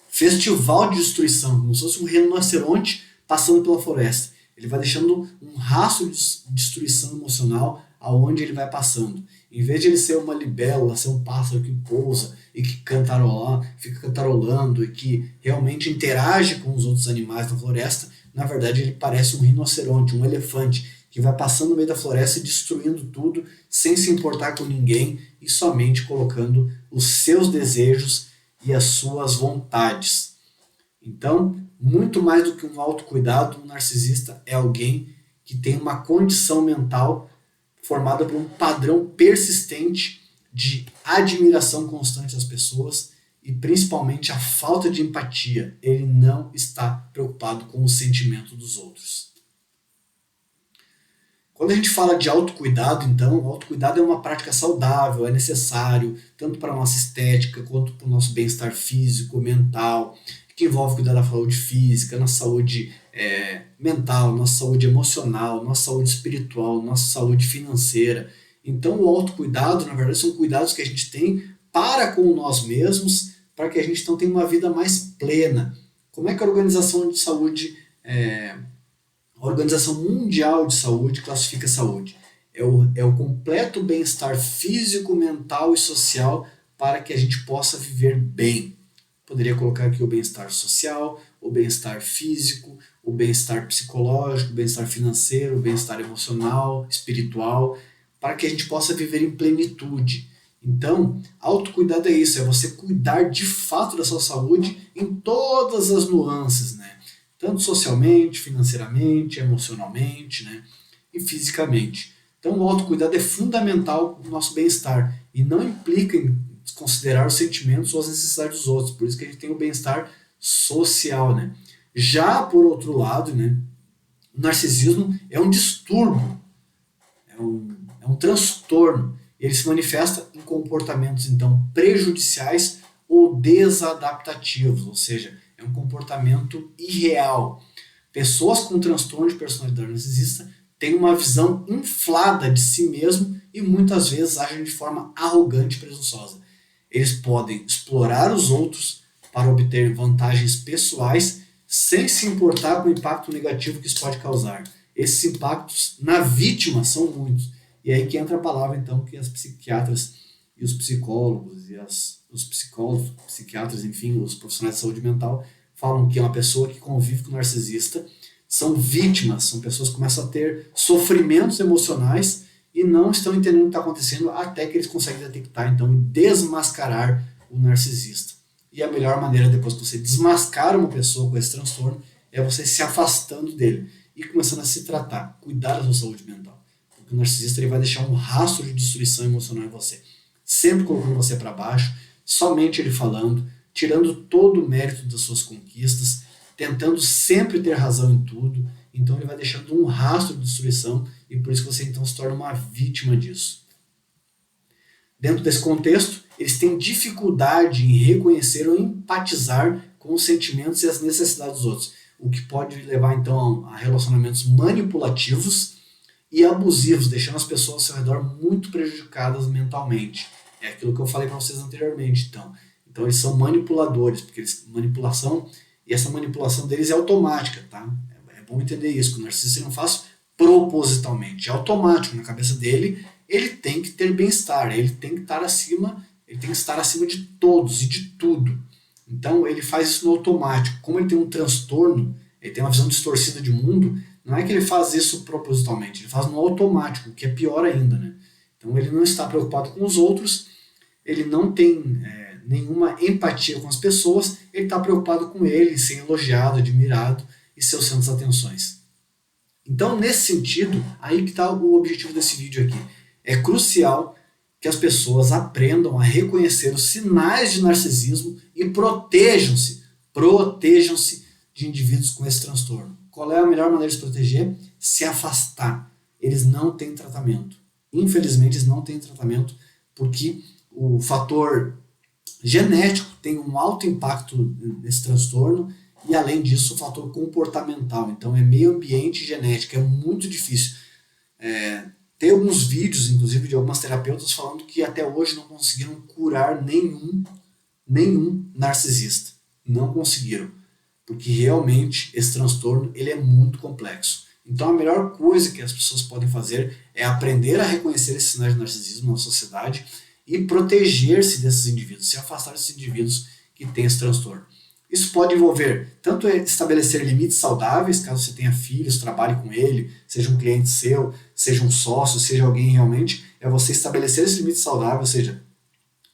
festival de destruição, como se fosse um rinoceronte passando pela floresta. Ele vai deixando um rastro de destruição emocional aonde ele vai passando. Em vez de ele ser uma libélula, ser um pássaro que pousa e que fica cantarolando e que realmente interage com os outros animais da floresta, na verdade ele parece um rinoceronte, um elefante, que vai passando no meio da floresta e destruindo tudo, sem se importar com ninguém e somente colocando os seus desejos e as suas vontades. Então, muito mais do que um autocuidado, um narcisista é alguém que tem uma condição mental formada por um padrão persistente de admiração constante às pessoas e principalmente a falta de empatia. Ele não está preocupado com o sentimento dos outros. Quando a gente fala de autocuidado, então, o autocuidado é uma prática saudável, é necessário, tanto para a nossa estética, quanto para o nosso bem-estar físico, mental, que envolve cuidar da saúde física, nossa saúde mental, nossa saúde emocional, nossa saúde espiritual, nossa saúde financeira. Então, o autocuidado, na verdade, são cuidados que a gente tem para com nós mesmos, para que a gente então tenha uma vida mais plena. Como é que a Organização de Saúde... A Organização Mundial de Saúde classifica a saúde. É o completo bem-estar físico, mental e social para que a gente possa viver bem. Poderia colocar aqui o bem-estar social, o bem-estar físico, o bem-estar psicológico, o bem-estar financeiro, o bem-estar emocional, espiritual, para que a gente possa viver em plenitude. Então, autocuidado é isso, é você cuidar de fato da sua saúde em todas as nuances, né? Tanto socialmente, financeiramente, emocionalmente, né? E fisicamente. Então o autocuidado é fundamental para o nosso bem-estar e não implica em considerar os sentimentos ou as necessidades dos outros. Por isso que a gente tem o bem-estar social, né? Já por outro lado, né, o narcisismo é um distúrbio, é um transtorno. Ele se manifesta em comportamentos então prejudiciais ou desadaptativos, ou seja, é um comportamento irreal. Pessoas com transtorno de personalidade narcisista têm uma visão inflada de si mesmo e muitas vezes agem de forma arrogante e presunçosa. Eles podem explorar os outros para obter vantagens pessoais sem se importar com o impacto negativo que isso pode causar. Esses impactos na vítima são muitos. E aí que entra a palavra então que as psiquiatras e os psicólogos e os psicólogos, psiquiatras, enfim, os profissionais de saúde mental falam que é uma pessoa que convive com o narcisista são vítimas, são pessoas que começam a ter sofrimentos emocionais e não estão entendendo o que está acontecendo até que eles conseguem detectar então e desmascarar o narcisista. E a melhor maneira depois que você desmascara uma pessoa com esse transtorno é você se afastando dele e começando a se tratar, cuidar da sua saúde mental. Porque o narcisista ele vai deixar um rastro de destruição emocional em você, sempre colocando você para baixo, somente ele falando, tirando todo o mérito das suas conquistas, tentando sempre ter razão em tudo. Então ele vai deixando um rastro de destruição e por isso que você então se torna uma vítima disso. Dentro desse contexto, eles têm dificuldade em reconhecer ou empatizar com os sentimentos e as necessidades dos outros, o que pode levar então a relacionamentos manipulativos e abusivos, deixando as pessoas ao seu redor muito prejudicadas mentalmente. É aquilo que eu falei para vocês anteriormente. Então eles são manipuladores, porque manipulação, e essa manipulação deles é automática, tá? É bom entender isso, que o narcisista não faz propositalmente, é automático na cabeça dele. Ele tem que ter bem-estar, ele tem que estar acima de todos e de tudo. Então ele faz isso no automático. Como ele tem um transtorno, ele tem uma visão distorcida de mundo, não é que ele faz isso propositalmente, ele faz no automático, o que é pior ainda, né? Então ele não está preocupado com os outros, ele não tem nenhuma empatia com as pessoas, ele está preocupado com ele, ser elogiado, admirado e ser o centro das atenções. Então, nesse sentido, aí que está o objetivo desse vídeo aqui. É crucial que as pessoas aprendam a reconhecer os sinais de narcisismo e protejam-se de indivíduos com esse transtorno. Qual é a melhor maneira de se proteger? Se afastar. Eles não têm tratamento. Infelizmente, eles não têm tratamento porque o fator genético tem um alto impacto nesse transtorno e, além disso, o fator comportamental. Então, é meio ambiente e genética. É muito difícil. Tem alguns vídeos, inclusive, de algumas terapeutas falando que até hoje não conseguiram curar nenhum narcisista. Não conseguiram. Porque realmente esse transtorno ele é muito complexo. Então a melhor coisa que as pessoas podem fazer é aprender a reconhecer esses sinais de narcisismo na sociedade e proteger-se desses indivíduos, se afastar desses indivíduos que têm esse transtorno. Isso pode envolver tanto estabelecer limites saudáveis, caso você tenha filhos, trabalhe com ele, seja um cliente seu, seja um sócio, seja alguém realmente, é você estabelecer esse limite saudável, ou seja,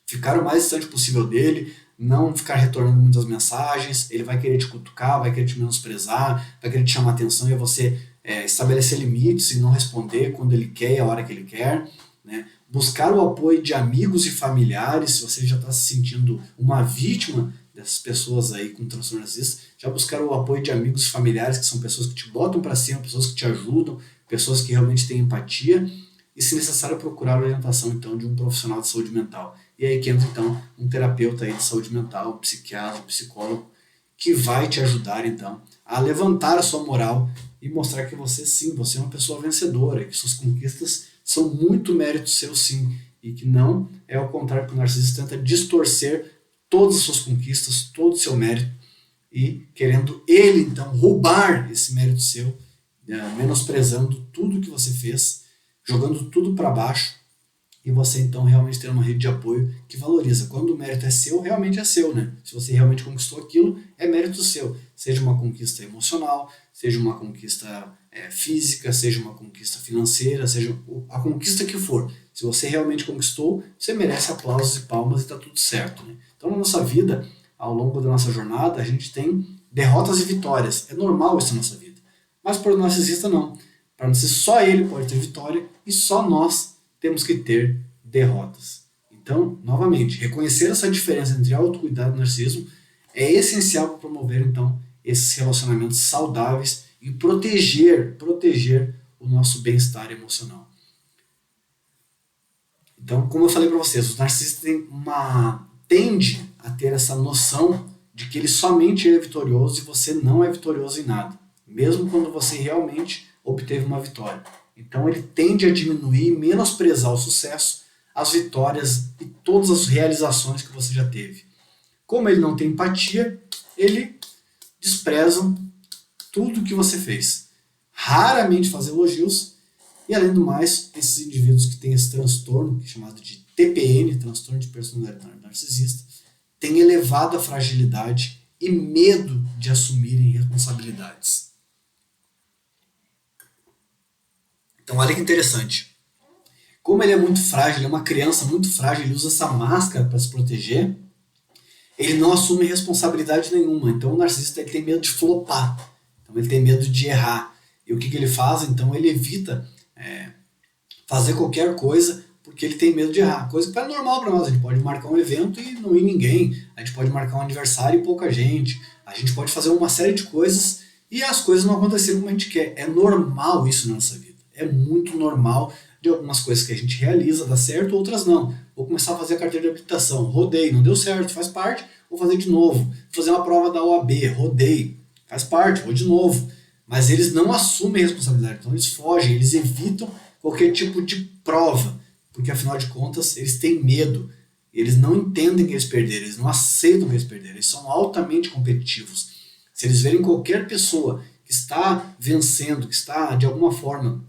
ficar o mais distante possível dele, não ficar retornando muitas mensagens, ele vai querer te cutucar, vai querer te menosprezar, vai querer te chamar atenção e é você estabelecer limites e não responder quando ele quer e a hora que ele quer, né? Buscar o apoio de amigos e familiares, se você já está se sentindo uma vítima dessas pessoas aí com transtorno narcisista, já buscar o apoio de amigos e familiares, que são pessoas que te botam para cima, pessoas que te ajudam, pessoas que realmente têm empatia, e se necessário procurar a orientação então de um profissional de saúde mental. E aí que entra então um terapeuta aí de saúde mental, um psiquiatra, um psicólogo, que vai te ajudar então a levantar a sua moral e mostrar que você sim, você é uma pessoa vencedora, que suas conquistas são muito mérito seu sim, e que não é ao contrário que o narcisista tenta distorcer todas as suas conquistas, todo o seu mérito, e querendo ele então roubar esse mérito seu, menosprezando tudo que você fez, jogando tudo para baixo, e você então realmente ter uma rede de apoio que valoriza. Quando o mérito é seu, realmente é seu, né? Se você realmente conquistou aquilo, é mérito seu. Seja uma conquista emocional, seja uma conquista física, seja uma conquista financeira, seja a conquista que for. Se você realmente conquistou, você merece aplausos e palmas e está tudo certo, né? Então na nossa vida, ao longo da nossa jornada, a gente tem derrotas e vitórias. É normal isso na nossa vida. Mas para o narcisista não. Para não ser só ele pode ter vitória e só nós temos que ter derrotas. Então, novamente, reconhecer essa diferença entre autocuidado e narcisismo é essencial para promover, então, esses relacionamentos saudáveis e proteger o nosso bem-estar emocional. Então, como eu falei para vocês, os narcisistas tende a ter essa noção de que ele somente é vitorioso e você não é vitorioso em nada, mesmo quando você realmente obteve uma vitória. Então ele tende a diminuir e menosprezar o sucesso, as vitórias e todas as realizações que você já teve. Como ele não tem empatia, ele despreza tudo que você fez. Raramente faz elogios e, além do mais, esses indivíduos que têm esse transtorno, que é chamado de TPN, transtorno de personalidade narcisista, têm elevada fragilidade e medo de assumirem responsabilidades. Então olha que interessante. Como ele é muito frágil, ele é uma criança muito frágil, ele usa essa máscara para se proteger, ele não assume responsabilidade nenhuma. Então o narcisista ele tem medo de flopar, então ele tem medo de errar. E o que ele faz? Então ele evita fazer qualquer coisa porque ele tem medo de errar. Coisa que é normal para nós, a gente pode marcar um evento e não ir ninguém, a gente pode marcar um aniversário e pouca gente, a gente pode fazer uma série de coisas e as coisas não acontecerem como a gente quer. É normal isso na nossa vida. É muito normal de algumas coisas que a gente realiza, dá certo, outras não. Vou começar a fazer a carteira de habilitação, rodei, não deu certo, faz parte, vou fazer de novo. Vou fazer uma prova da OAB, rodei, faz parte, vou de novo. Mas eles não assumem a responsabilidade, então eles fogem, eles evitam qualquer tipo de prova, porque afinal de contas eles têm medo, eles não entendem que eles perderam, eles não aceitam que eles perderam, eles são altamente competitivos. Se eles verem qualquer pessoa que está vencendo, que está de alguma forma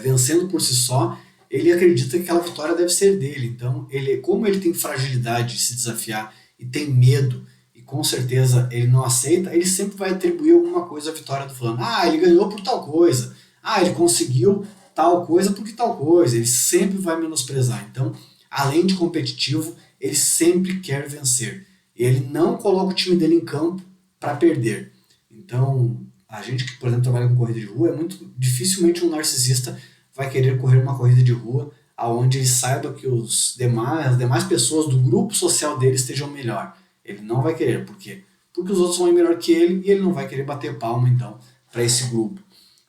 vencendo por si só, ele acredita que aquela vitória deve ser dele. Então, como ele tem fragilidade de se desafiar e tem medo, e com certeza ele não aceita, ele sempre vai atribuir alguma coisa à vitória do fulano. Ah, ele ganhou por tal coisa. Ah, ele conseguiu tal coisa porque tal coisa. Ele sempre vai menosprezar. Então, além de competitivo, ele sempre quer vencer. Ele não coloca o time dele em campo para perder. Então, a gente que, por exemplo, trabalha com corrida de rua, é muito dificilmente um narcisista vai querer correr uma corrida de rua aonde ele saiba que as demais pessoas do grupo social dele estejam melhor. Ele não vai querer. Por quê? Porque os outros vão ir melhor que ele e ele não vai querer bater palma, então, para esse grupo.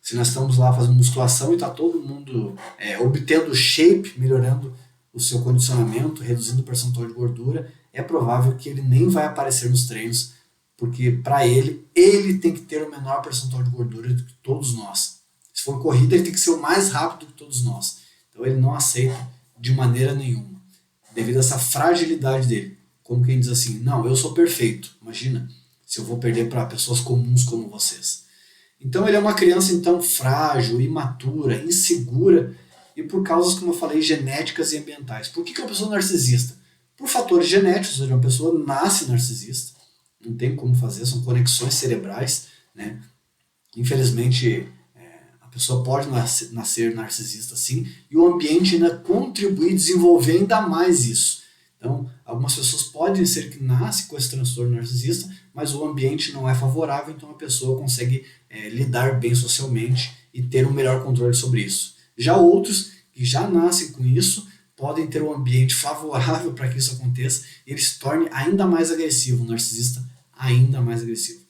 Se nós estamos lá fazendo musculação e está todo mundo obtendo shape, melhorando o seu condicionamento, reduzindo o percentual de gordura, é provável que ele nem vai aparecer nos treinos, porque para ele tem que ter o menor percentual de gordura do que todos nós. Se for corrida, ele tem que ser o mais rápido que todos nós. Então ele não aceita de maneira nenhuma, devido a essa fragilidade dele. Como quem diz assim, não, eu sou perfeito. Imagina se eu vou perder para pessoas comuns como vocês. Então ele é uma criança então frágil, imatura, insegura, e por causas, como eu falei, genéticas e ambientais. Por que é uma pessoa narcisista? Por fatores genéticos, ou seja, uma pessoa nasce narcisista, não tem como fazer, são conexões cerebrais, né? Infelizmente, a pessoa pode nascer narcisista sim, e o ambiente ainda contribui e desenvolver ainda mais isso. Então, algumas pessoas podem ser que nascem com esse transtorno narcisista, mas o ambiente não é favorável, então a pessoa consegue lidar bem socialmente e ter um melhor controle sobre isso. Já outros que já nascem com isso, podem ter um ambiente favorável para que isso aconteça e ele se torne ainda mais agressivo, um narcisista ainda mais agressivo.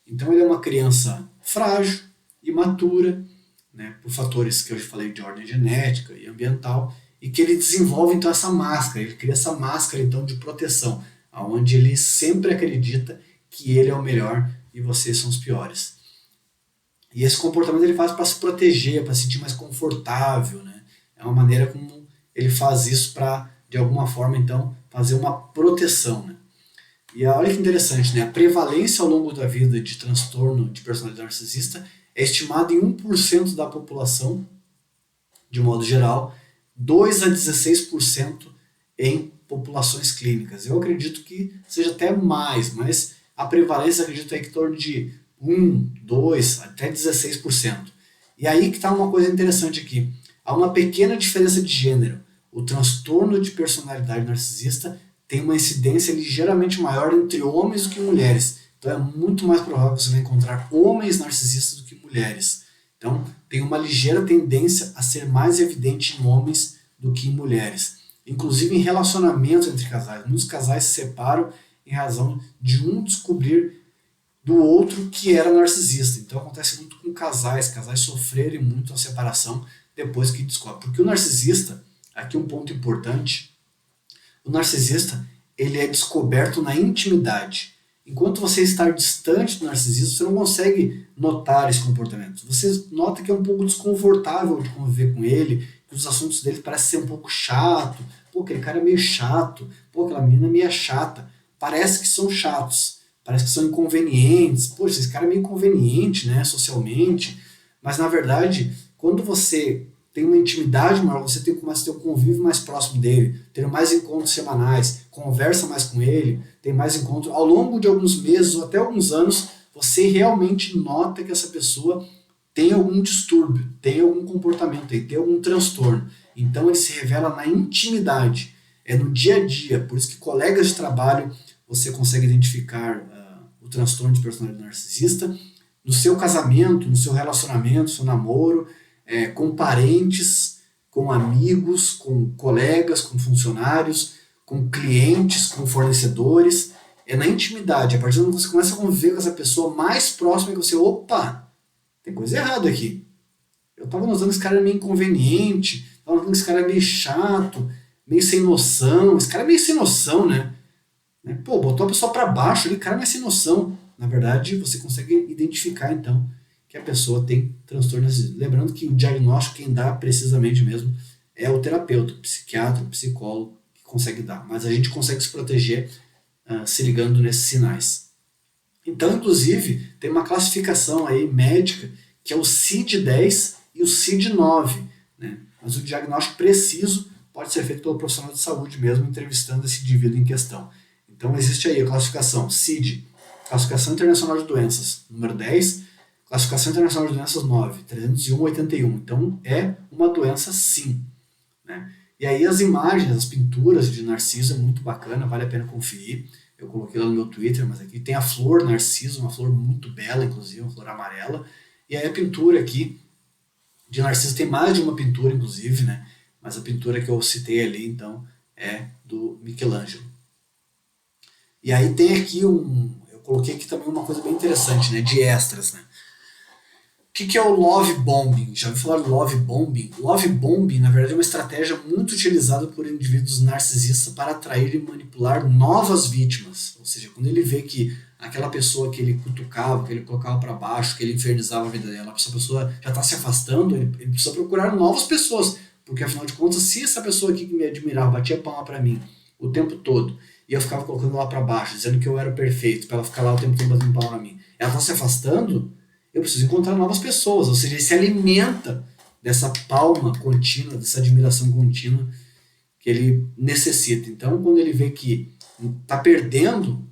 Então ele é uma criança frágil, imatura, né, por fatores que eu já falei de ordem genética e ambiental, e que ele desenvolve então essa máscara, ele cria essa máscara então de proteção, onde ele sempre acredita que ele é o melhor e vocês são os piores. E esse comportamento ele faz para se proteger, para se sentir mais confortável, né? É uma maneira como ele faz isso para, de alguma forma, então, fazer uma proteção, né? E olha que interessante, né? A prevalência ao longo da vida de transtorno de personalidade narcisista é estimada em 1% da população, de modo geral, 2 a 16% em populações clínicas. Eu acredito que seja até mais, mas a prevalência acredito é em torno de 1, 2, até 16%. E aí que está uma coisa interessante aqui. Há uma pequena diferença de gênero. O transtorno de personalidade narcisista tem uma incidência ligeiramente maior entre homens do que mulheres. Então é muito mais provável que você vai encontrar homens narcisistas do que mulheres. Então tem uma ligeira tendência a ser mais evidente em homens do que em mulheres. Inclusive em relacionamentos entre casais. Muitos casais se separam em razão de um descobrir do outro que era narcisista. Então acontece muito com casais sofrerem muito a separação depois que descobrem. Porque o narcisista, aqui um ponto importante, o narcisista ele é descoberto na intimidade. Enquanto você está distante do narcisista, você não consegue notar esse comportamento. Você nota que é um pouco desconfortável de conviver com ele, que os assuntos dele parecem ser um pouco chato. Pô, aquele cara é meio chato. Pô, aquela menina é meio chata. Parece que são chatos. Parece que são inconvenientes. Poxa, esse cara é meio inconveniente, né, socialmente. Mas, na verdade, quando você tem uma intimidade maior, você começa a ter um convívio mais próximo dele, ter mais encontros semanais, conversa mais com ele, tem mais encontros. Ao longo de alguns meses ou até alguns anos, você realmente nota que essa pessoa tem algum distúrbio, tem algum comportamento, tem algum transtorno. Então ele se revela na intimidade, é no dia a dia. Por isso que colegas de trabalho você consegue identificar o transtorno de personalidade narcisista no seu casamento, no seu relacionamento, no seu namoro, com parentes, com amigos, com colegas, com funcionários, com clientes, com fornecedores. É na intimidade. A partir do momento que você começa a conviver com essa pessoa mais próxima que você, opa, tem coisa errada aqui. Eu tava notando que esse cara é meio inconveniente, tava notando que esse cara é meio chato, meio sem noção, esse cara é meio sem noção, né? Pô, botou a pessoa para baixo, ele cara é mais sem noção. Na verdade, você consegue identificar, então, que a pessoa tem transtorno narcisista. Lembrando que o diagnóstico quem dá precisamente mesmo é o terapeuta, o psiquiatra, o psicólogo que consegue dar. Mas a gente consegue se proteger se ligando nesses sinais. Então, inclusive, tem uma classificação aí médica que é o CID-10 e o CID-9, né? Mas o diagnóstico preciso pode ser feito pelo profissional de saúde mesmo, entrevistando esse indivíduo em questão. Então, existe aí a classificação CID, Classificação Internacional de Doenças, número 10, Classificação Internacional de Doenças 9, 301/81. Então, é uma doença sim, né? E aí as imagens, as pinturas de Narciso é muito bacana, vale a pena conferir. Eu coloquei lá no meu Twitter, mas aqui tem a flor Narciso, uma flor muito bela, inclusive, uma flor amarela. E aí a pintura aqui de Narciso tem mais de uma pintura, inclusive, né? Mas a pintura que eu citei ali, então, é do Michelangelo. E aí tem aqui eu coloquei aqui também uma coisa bem interessante, né? De extras, né? O que é o love bombing? Já ouviu falar de love bombing? Love bombing, na verdade, é uma estratégia muito utilizada por indivíduos narcisistas para atrair e manipular novas vítimas. Ou seja, quando ele vê que aquela pessoa que ele cutucava, que ele colocava para baixo, que ele infernizava a vida dela, essa pessoa já está se afastando, ele precisa procurar novas pessoas. Porque, afinal de contas, se essa pessoa aqui que me admirava batia palma para mim o tempo todo, e eu ficava colocando ela para baixo, dizendo que eu era perfeito, para ela ficar lá o tempo todo batendo palma para mim, ela está se afastando, eu preciso encontrar novas pessoas. Ou seja, ele se alimenta dessa palma contínua, dessa admiração contínua que ele necessita. Então, quando ele vê que está perdendo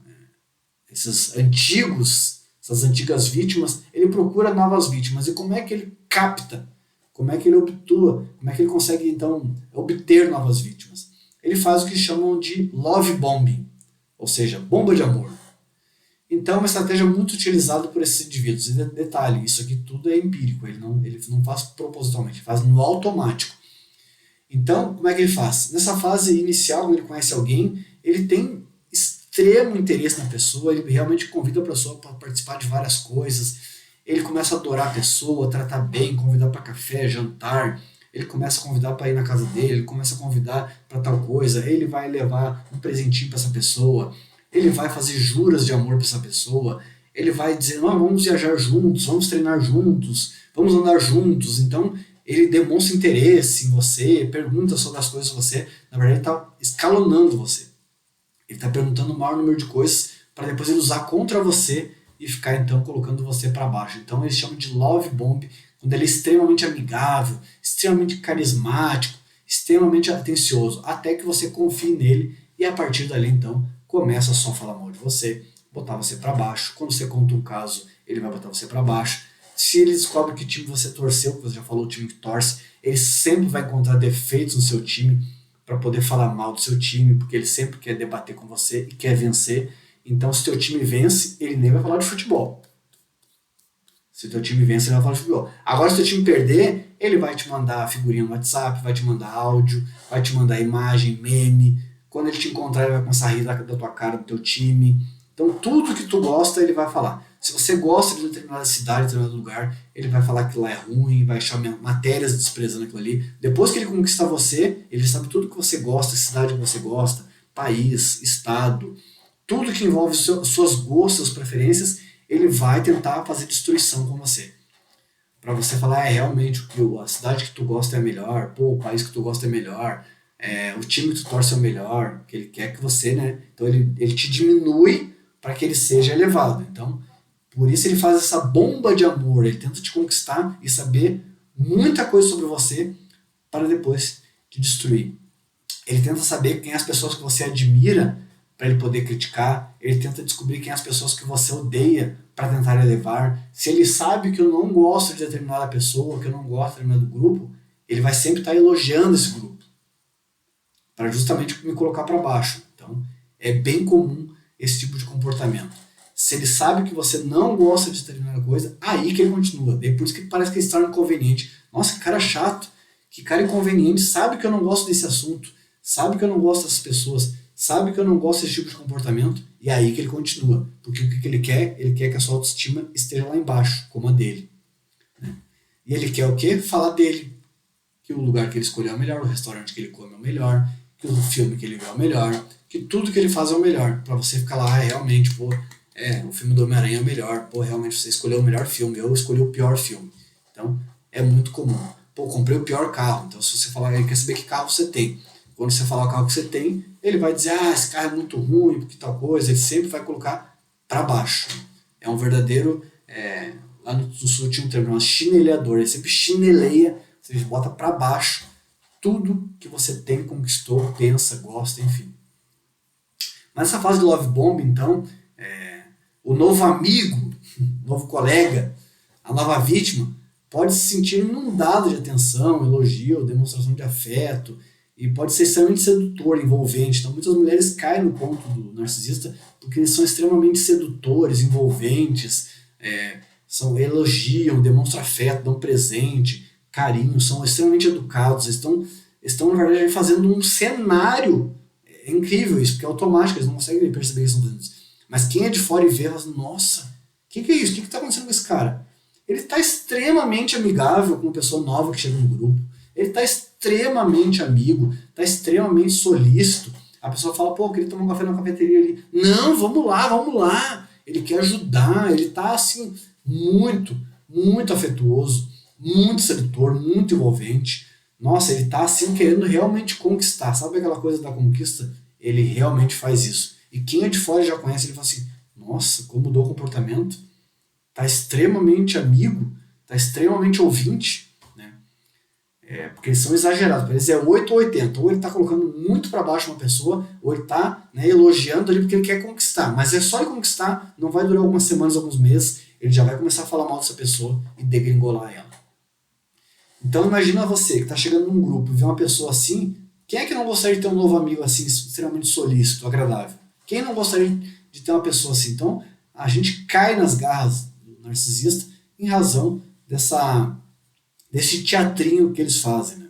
essas antigas vítimas, ele procura novas vítimas. E como é que ele capta? Como é que ele obtua? Como é que ele consegue, então, obter novas vítimas? Ele faz o que chamam de love bombing, ou seja, bomba de amor. Então é uma estratégia muito utilizada por esses indivíduos. E detalhe, isso aqui tudo é empírico, ele não faz propositalmente, ele faz no automático. Então, como é que ele faz? Nessa fase inicial, quando ele conhece alguém, ele tem extremo interesse na pessoa, ele realmente convida a pessoa para participar de várias coisas, ele começa a adorar a pessoa, tratar bem, convidar para café, jantar, ele começa a convidar para ir na casa dele, ele começa a convidar para tal coisa, ele vai levar um presentinho para essa pessoa, ele vai fazer juras de amor para essa pessoa, ele vai dizer, vamos viajar juntos, vamos treinar juntos, vamos andar juntos. Então ele demonstra interesse em você, pergunta sobre as coisas de você, na verdade ele está escalonando você, ele está perguntando o maior número de coisas para depois ele usar contra você e ficar então colocando você para baixo. Então eles chamam de love bomb, quando ele é extremamente amigável, extremamente carismático, extremamente atencioso, até que você confie nele e a partir dali então começa só a falar mal de você, botar você para baixo. Quando você conta um caso, ele vai botar você para baixo. Se ele descobre que time você torceu, que você já falou o time que torce, ele sempre vai encontrar defeitos no seu time para poder falar mal do seu time, porque ele sempre quer debater com você e quer vencer. Então, se teu time vence, ele nem vai falar de futebol. Se teu time vence, ele vai falar de futebol. Agora, se teu time perder, ele vai te mandar figurinha no WhatsApp, vai te mandar áudio, vai te mandar imagem, meme. Quando ele te encontrar, ele vai começar a rir da tua cara, do teu time. Então, tudo que tu gosta, ele vai falar. Se você gosta de determinada cidade, de determinado lugar, ele vai falar que lá é ruim, vai achar matérias desprezando aquilo ali. Depois que ele conquistar você, ele sabe tudo que você gosta, cidade que você gosta, país, estado, tudo que envolve suas gostos, suas preferências, ele vai tentar fazer destruição com você. Para você falar, realmente, a cidade que tu gosta é melhor, o país que tu gosta é melhor, o time que tu torce é o melhor, que ele quer que você, né? Então ele te diminui para que ele seja elevado. Então, por isso ele faz essa bomba de amor, ele tenta te conquistar e saber muita coisa sobre você para depois te destruir. Ele tenta saber quem é as pessoas que você admira para ele poder criticar, ele tenta descobrir quem é as pessoas que você odeia para tentar elevar. Se ele sabe que eu não gosto de determinada pessoa, que eu não gosto de determinado grupo, ele vai sempre estar elogiando esse grupo, para justamente me colocar para baixo. Então, é bem comum esse tipo de comportamento. Se ele sabe que você não gosta de determinada coisa, aí que ele continua. É por isso que parece que ele está inconveniente. Nossa, que cara chato, que cara inconveniente, sabe que eu não gosto desse assunto, sabe que eu não gosto dessas pessoas, sabe que eu não gosto desse tipo de comportamento, e aí que ele continua. Porque o que ele quer? Ele quer que a sua autoestima esteja lá embaixo, como a dele. E ele quer o quê? Falar dele. Que o lugar que ele escolheu é o melhor, o restaurante que ele come é o melhor, que o filme que ele vê é o melhor, que tudo que ele faz é o melhor. Pra você ficar lá, realmente, pô, o filme do Homem-Aranha é o melhor. Pô, realmente você escolheu o melhor filme, eu escolhi o pior filme. Então, é muito comum. Pô, comprei o pior carro. Então, se você falar, ele quer saber que carro você tem. Quando você falar o carro que você tem, ele vai dizer, esse carro é muito ruim, porque tal coisa. Ele sempre vai colocar para baixo. É um verdadeiro... lá no sul tinha um termo, um chineleador. Ele sempre chineleia, você bota para baixo tudo que você tem, conquistou, pensa, gosta, enfim. Mas nessa fase de love bomb, então, o novo amigo, o novo colega, a nova vítima, pode se sentir inundado de atenção, elogio, demonstração de afeto, e pode ser extremamente sedutor, envolvente. Então muitas mulheres caem no ponto do narcisista porque eles são extremamente sedutores, envolventes, elogiam, demonstram afeto, dão presente, carinho, são extremamente educados, estão na verdade fazendo um cenário. É incrível isso, porque é automático, eles não conseguem perceber que estão fazendo isso. Mas quem é de fora e vê, fala assim, nossa, o que é isso? O que está acontecendo com esse cara? Ele está extremamente amigável com uma pessoa nova que chega no grupo. Ele está extremamente amigo, está extremamente solícito. A pessoa fala, pô, eu queria tomar um café na cafeteria ali. Não, vamos lá, vamos lá. Ele quer ajudar, ele está assim, muito, muito afetuoso, muito sedutor, muito envolvente. Nossa, ele está assim querendo realmente conquistar. Sabe aquela coisa da conquista? Ele realmente faz isso. E quem é de fora já conhece, ele fala assim, nossa, como mudou o comportamento. Está extremamente amigo, está extremamente ouvinte, né? Porque eles são exagerados, para eles é 8 ou 80, ou ele está colocando muito para baixo uma pessoa, ou ele está elogiando ali porque ele quer conquistar, mas é só ele conquistar, não vai durar algumas semanas, alguns meses, ele já vai começar a falar mal dessa pessoa e degringolar ela. Então imagina você que está chegando num grupo e vê uma pessoa assim, quem é que não gostaria de ter um novo amigo assim, extremamente solícito, agradável? Quem não gostaria de ter uma pessoa assim? Então a gente cai nas garras narcisista em razão desse teatrinho que eles fazem. Né?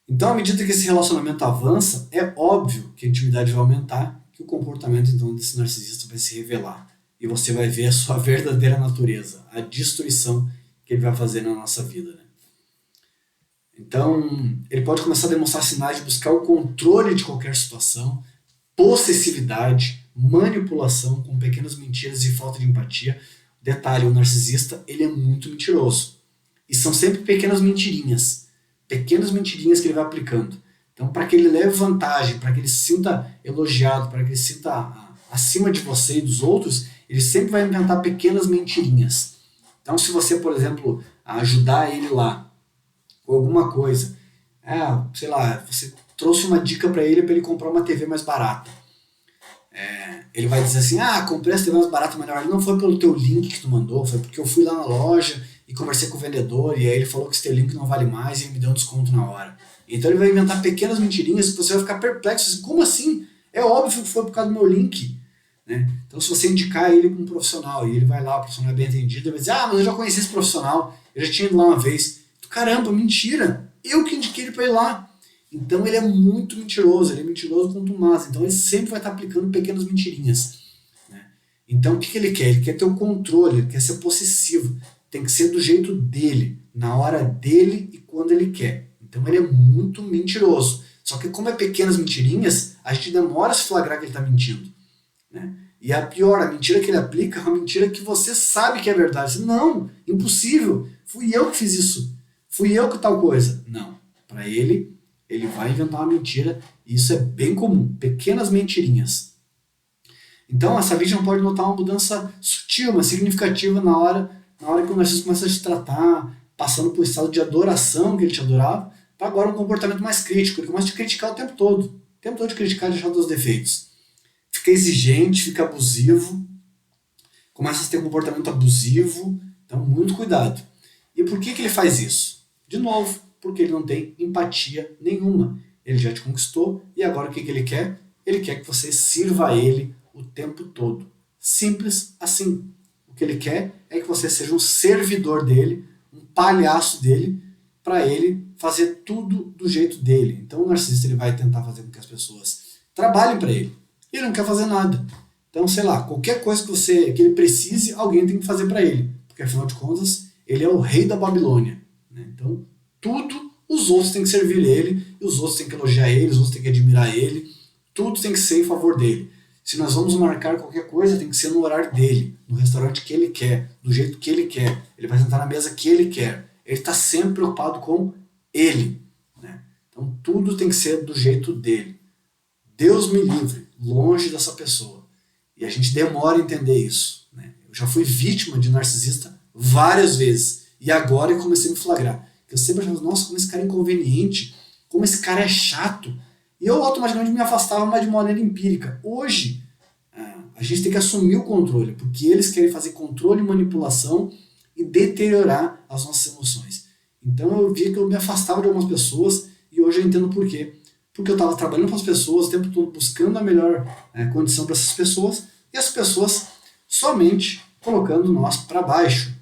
Então, à medida que esse relacionamento avança, é óbvio que a intimidade vai aumentar, que o comportamento então desse narcisista vai se revelar. E você vai ver a sua verdadeira natureza, a destruição que ele vai fazer na nossa vida. Né? Então, ele pode começar a demonstrar sinais de buscar o controle de qualquer situação, possessividade, manipulação com pequenas mentiras e falta de empatia. Detalhe, o narcisista, ele é muito mentiroso. E são sempre pequenas mentirinhas que ele vai aplicando. Então, para que ele leve vantagem, para que ele se sinta elogiado, para que ele se sinta acima de você e dos outros, ele sempre vai inventar pequenas mentirinhas. Então, se você, por exemplo, ajudar ele lá com alguma coisa, sei lá, você trouxe uma dica para ele comprar uma TV mais barata. Ele vai dizer assim, comprei essa TV mais barata, mas não foi pelo teu link que tu mandou, foi porque eu fui lá na loja e conversei com o vendedor, e aí ele falou que esse teu link não vale mais e ele me deu um desconto na hora. Então ele vai inventar pequenas mentirinhas que você vai ficar perplexo, assim, como assim? É óbvio que foi por causa do meu link. Né? Então se você indicar ele para um profissional, e ele vai lá, o profissional é bem atendido, ele vai dizer, mas eu já conheci esse profissional, eu já tinha ido lá uma vez. Caramba, mentira, eu que indiquei ele para ir lá. Então ele é muito mentiroso, ele é mentiroso contumaz, então ele sempre vai estar aplicando pequenas mentirinhas. Né? Então o que ele quer? Ele quer ter o controle, ele quer ser possessivo, tem que ser do jeito dele, na hora dele e quando ele quer. Então ele é muito mentiroso. Só que como é pequenas mentirinhas, a gente demora a se flagrar que ele está mentindo. Né? E a pior, a mentira que ele aplica é uma mentira que você sabe que é verdade. Não, impossível, fui eu que fiz isso, fui eu que tal coisa. Não, para ele vai inventar uma mentira, e isso é bem comum, pequenas mentirinhas. Então essa vítima pode notar uma mudança sutil, mas significativa na hora que o narciso começa a te tratar, passando por um estado de adoração que ele te adorava, para agora um comportamento mais crítico, ele começa a te criticar o tempo todo de criticar e de achar os defeitos. Fica exigente, fica abusivo, começa a ter um comportamento abusivo, então muito cuidado. E por que ele faz isso? De novo, porque ele não tem empatia nenhuma. Ele já te conquistou e agora o que ele quer? Ele quer que você sirva a ele o tempo todo. Simples assim. O que ele quer é que você seja um servidor dele, um palhaço dele, para ele fazer tudo do jeito dele. Então o narcisista ele vai tentar fazer com que as pessoas trabalhem para ele. E ele não quer fazer nada. Então, sei lá, qualquer coisa que ele precise, alguém tem que fazer para ele. Porque afinal de contas, ele é o rei da Babilônia, né? Então, tudo os outros têm que servir ele, e os outros têm que elogiar ele, os outros têm que admirar ele, tudo tem que ser em favor dele. Se nós vamos marcar qualquer coisa, tem que ser no horário dele, no restaurante que ele quer, do jeito que ele quer. Ele vai sentar na mesa que ele quer. Ele está sempre preocupado com ele, né? Então tudo tem que ser do jeito dele. Deus me livre, longe dessa pessoa. E a gente demora a entender isso, né? Eu já fui vítima de narcisista várias vezes. E agora eu comecei a me flagrar. Eu sempre achava, nossa, como esse cara é inconveniente, como esse cara é chato. E eu automaticamente me afastava, mas de maneira empírica. Hoje, a gente tem que assumir o controle, porque eles querem fazer controle e manipulação e deteriorar as nossas emoções. Então eu via que eu me afastava de algumas pessoas e hoje eu entendo por quê. Porque eu estava trabalhando com as pessoas, o tempo todo buscando a melhor condição para essas pessoas e as pessoas somente colocando nós para baixo.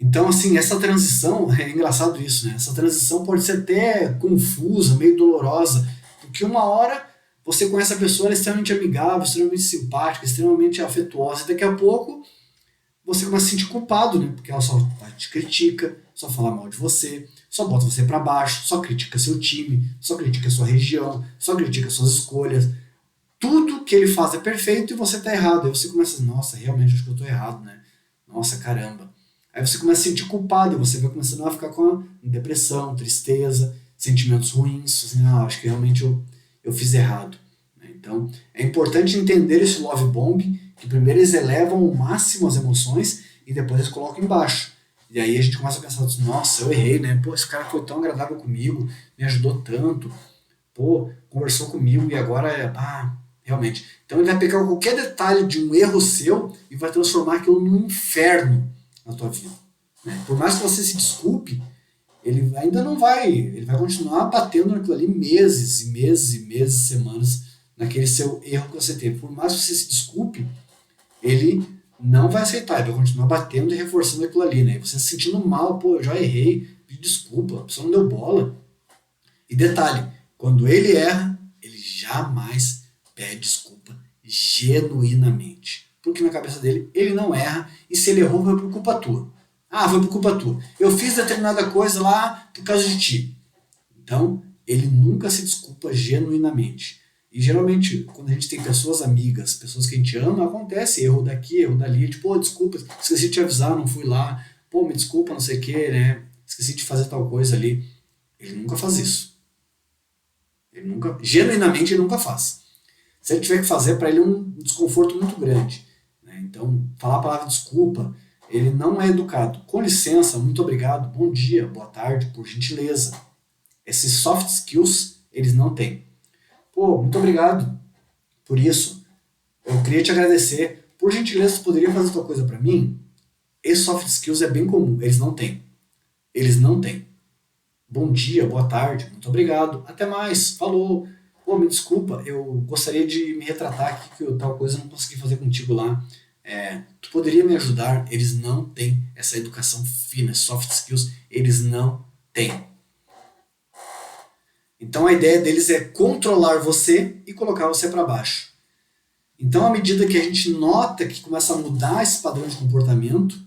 Então, assim, essa transição, é engraçado isso, né? Essa transição pode ser até confusa, meio dolorosa, porque uma hora você conhece a pessoa, ela é extremamente amigável, extremamente simpática, extremamente afetuosa, e daqui a pouco você começa a se sentir culpado, né? Porque ela só te critica, só fala mal de você, só bota você para baixo, só critica seu time, só critica sua região, só critica suas escolhas. Tudo que ele faz é perfeito e você tá errado. Aí você começa, nossa, realmente acho que eu tô errado, né? Nossa, caramba. Aí você começa a se sentir culpado e você vai começando a ficar com depressão, tristeza, sentimentos ruins. Assim, acho que realmente eu fiz errado. Então, é importante entender esse love bomb, que primeiro eles elevam ao máximo as emoções e depois eles colocam embaixo. E aí a gente começa a pensar, nossa, eu errei, né? Pô, esse cara foi tão agradável comigo, me ajudou tanto, pô, conversou comigo e agora realmente. Então ele vai pegar qualquer detalhe de um erro seu e vai transformar aquilo num inferno na tua vida, né? Por mais que você se desculpe, ele ainda não vai, ele vai continuar batendo naquilo ali meses e meses e meses, semanas, naquele seu erro que você teve. Por mais que você se desculpe, ele não vai aceitar, ele vai continuar batendo e reforçando aquilo ali, né? E você se sentindo mal, pô, eu já errei, pedi desculpa, a pessoa não deu bola. E detalhe, quando ele erra, ele jamais pede desculpa genuinamente. Porque na cabeça dele, ele não erra, e se ele errou, foi por culpa tua. Foi por culpa tua. Eu fiz determinada coisa lá por causa de ti. Então, ele nunca se desculpa genuinamente. E geralmente, quando a gente tem pessoas amigas, pessoas que a gente ama, acontece erro daqui, erro dali, tipo, desculpa, esqueci de te avisar, não fui lá, me desculpa, não sei o que, né? Esqueci de fazer tal coisa ali. Ele nunca faz isso. Genuinamente, ele nunca faz. Se ele tiver que fazer, para ele é um desconforto muito grande, né? Então, falar a palavra desculpa, ele não é educado. Com licença, muito obrigado, bom dia, boa tarde, por gentileza. Esses soft skills, eles não têm. Pô, muito obrigado por isso. Eu queria te agradecer. Por gentileza, você poderia fazer tua coisa para mim? Esse soft skills é bem comum, eles não têm. Eles não têm. Bom dia, boa tarde, muito obrigado, até mais, falou. Pô, me desculpa, eu gostaria de me retratar aqui que tal coisa eu não consegui fazer contigo lá. Tu poderia me ajudar? Eles não têm essa educação fina, soft skills, eles não têm. Então a ideia deles é controlar você e colocar você para baixo. Então à medida que a gente nota que começa a mudar esse padrão de comportamento,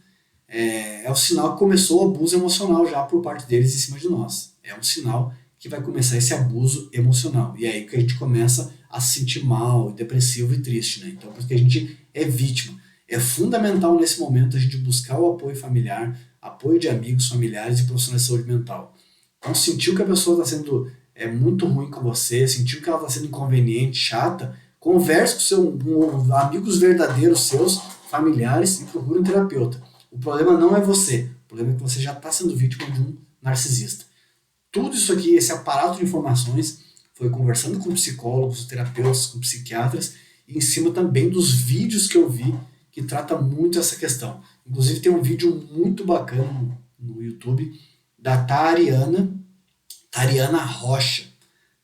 é o sinal que começou o abuso emocional já por parte deles em cima de nós. É um sinal que vai começar esse abuso emocional. E é aí que a gente começa a se sentir mal, depressivo e triste, né? Então, porque a gente é vítima. É fundamental nesse momento a gente buscar o apoio familiar, apoio de amigos, familiares e profissionais de saúde mental. Então, sentiu que a pessoa está sendo muito ruim com você, sentiu que ela está sendo inconveniente, chata, converse com amigos verdadeiros seus, familiares, e procure um terapeuta. O problema não é você, o problema é que você já está sendo vítima de um narcisista. Tudo isso aqui, esse aparato de informações, foi conversando com psicólogos, terapeutas, com psiquiatras, e em cima também dos vídeos que eu vi que trata muito essa questão. Inclusive tem um vídeo muito bacana no YouTube da Tariana Rocha.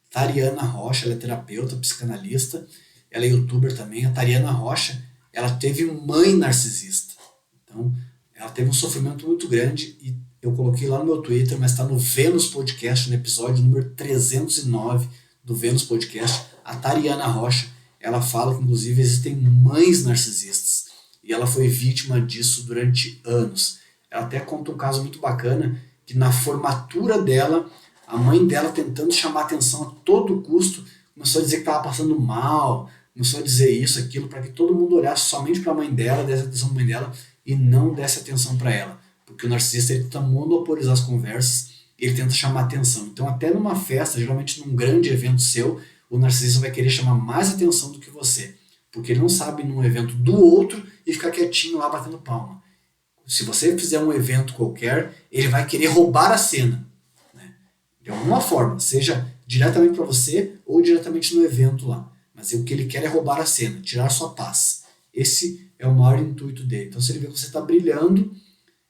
Tariana Rocha, ela é terapeuta, psicanalista, ela é youtuber também. A Tariana Rocha, ela teve mãe narcisista. Então, ela teve um sofrimento muito grande e eu coloquei lá no meu Twitter, mas está no Vênus Podcast, no episódio número 309 do Vênus Podcast. A Tariana Rocha, ela fala que inclusive existem mães narcisistas. e ela foi vítima disso durante anos. Ela até conta um caso muito bacana, que na formatura dela, a mãe dela, tentando chamar atenção a todo custo, começou a dizer que estava passando mal, começou a dizer isso, aquilo, para que todo mundo olhasse somente para a mãe dela, desse atenção para a mãe dela e não desse atenção para ela. Porque o narcisista, ele tenta monopolizar as conversas, ele tenta chamar atenção. Então, até numa festa, geralmente num grande evento seu, o narcisista vai querer chamar mais atenção do que você. Porque ele não sabe num evento do outro e ficar quietinho lá batendo palma. Se você fizer um evento qualquer, ele vai querer roubar a cena, né? De alguma forma, seja diretamente para você ou diretamente no evento lá. Mas o que ele quer é roubar a cena, tirar sua paz. Esse é o maior intuito dele. Então, se ele vê que você está brilhando,